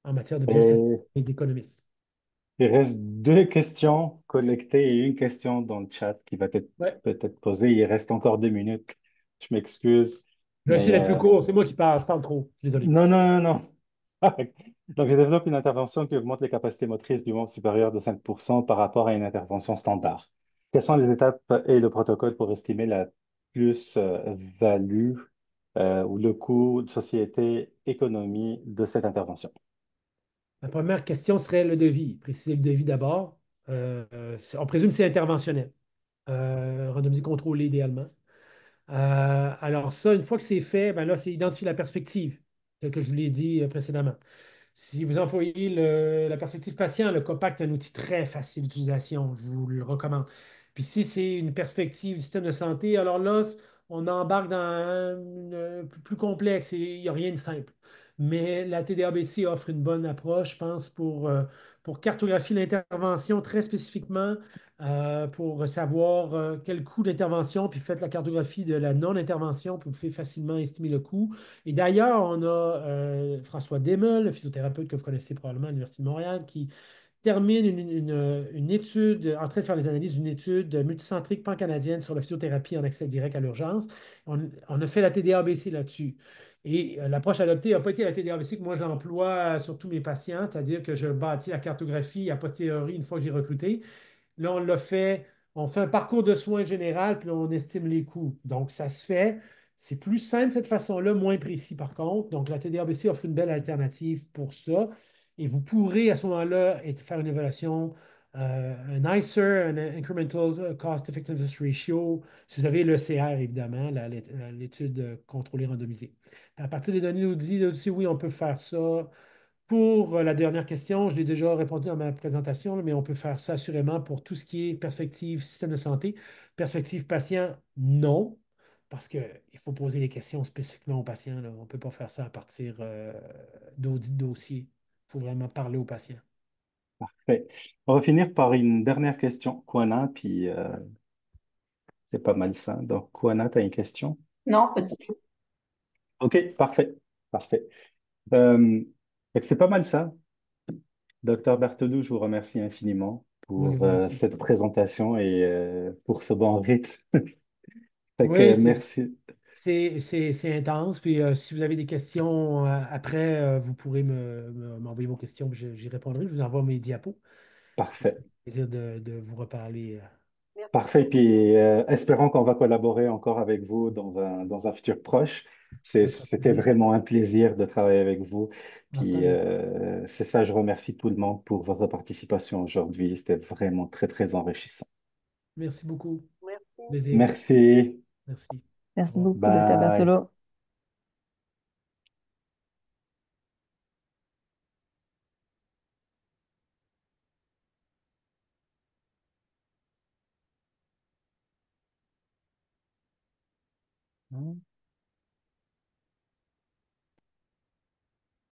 en matière de biostatistique Et et d'économiste. il reste deux questions collectées et une question dans le chat qui va être Ouais. peut-être posée. Il reste encore 2 minutes. Je m'excuse, Je vais essayer mais d'être plus court. C'est moi qui parle. Je parle trop. Désolé. non, non, non, non. Donc, je développe une intervention qui augmente les capacités motrices du membre supérieur de 5% par rapport à une intervention standard. Quelles sont les étapes et le protocole pour estimer la plus-value ou le coût de société économie de cette intervention? La première question serait le devis. Préciser le devis d'abord. On présume que c'est interventionnel. Randomisé contrôlé idéalement. Alors ça, une fois que c'est fait, ben là, c'est identifier la perspective, tel que je vous l'ai dit précédemment. Si vous employez la perspective patient, le COPACT est un outil très facile d'utilisation, je vous le recommande. Puis si c'est une perspective du système de santé, alors là, on embarque dans une plus complexe et il n'y a rien de simple. Mais la TDABC offre une bonne approche, je pense, pour cartographier l'intervention très spécifiquement, pour savoir quel coût d'intervention, puis faites la cartographie de la non-intervention, puis vous pouvez facilement estimer le coût. Et d'ailleurs, on a François Demel, le physiothérapeute que vous connaissez probablement à l'Université de Montréal, qui termine une étude, en train de faire les analyses d'une étude multicentrique pan-canadienne sur la physiothérapie en accès direct à l'urgence. On a fait la TDABC là-dessus. Et l'approche adoptée n'a pas été la TDABC que moi j'emploie sur tous mes patients, c'est-à-dire que je bâtis la cartographie a posteriori une fois que j'ai recruté. Là, on fait un parcours de soins général, puis on estime les coûts. Donc, ça se fait. C'est plus simple de cette façon-là, moins précis par contre. Donc, la TDABC offre une belle alternative pour ça. Et vous pourrez à ce moment-là faire une évaluation, un ICER, un Incremental Cost Effectiveness Ratio, si vous avez le CR, évidemment, l'étude contrôlée randomisée. À partir des données d'Audi, oui, on peut faire ça. Pour la dernière question, je l'ai déjà répondu dans ma présentation, mais on peut faire ça assurément pour tout ce qui est perspective système de santé. Perspective patient, non, parce qu'il faut poser les questions spécifiquement aux patients, là. On ne peut pas faire ça à partir d'audit de dossier. Il faut vraiment parler aux patients. Fait. On va finir par une dernière question, Kwana, puis c'est pas mal ça. Donc, Kwana, tu as une question? Non, pas du tout. OK, parfait. Parfait. Euh, fait que c'est pas mal ça. Docteur Berthelou, je vous remercie infiniment Oui, pour vous aussi. cette présentation et pour ce bon rythme. Fait que Oui, merci. c'est intense. Puis si vous avez des questions après, vous pourrez m'envoyer vos questions, puis j'y répondrai. Je vous envoie mes diapos. Puis, Parfait. plaisir de vous reparler. Merci Parfait. beaucoup. Puis espérons qu'on va collaborer encore avec vous dans un futur proche. Ça me fera C'était plaisir. vraiment un plaisir de travailler avec vous. Puis Entendu. c'est ça, je remercie tout le monde pour votre participation aujourd'hui. C'était vraiment très, très enrichissant. Merci beaucoup. Merci. Plaisir. Merci. Merci. Au Merci revoir. beaucoup, Dr. Bye. Bertolo. Hmm.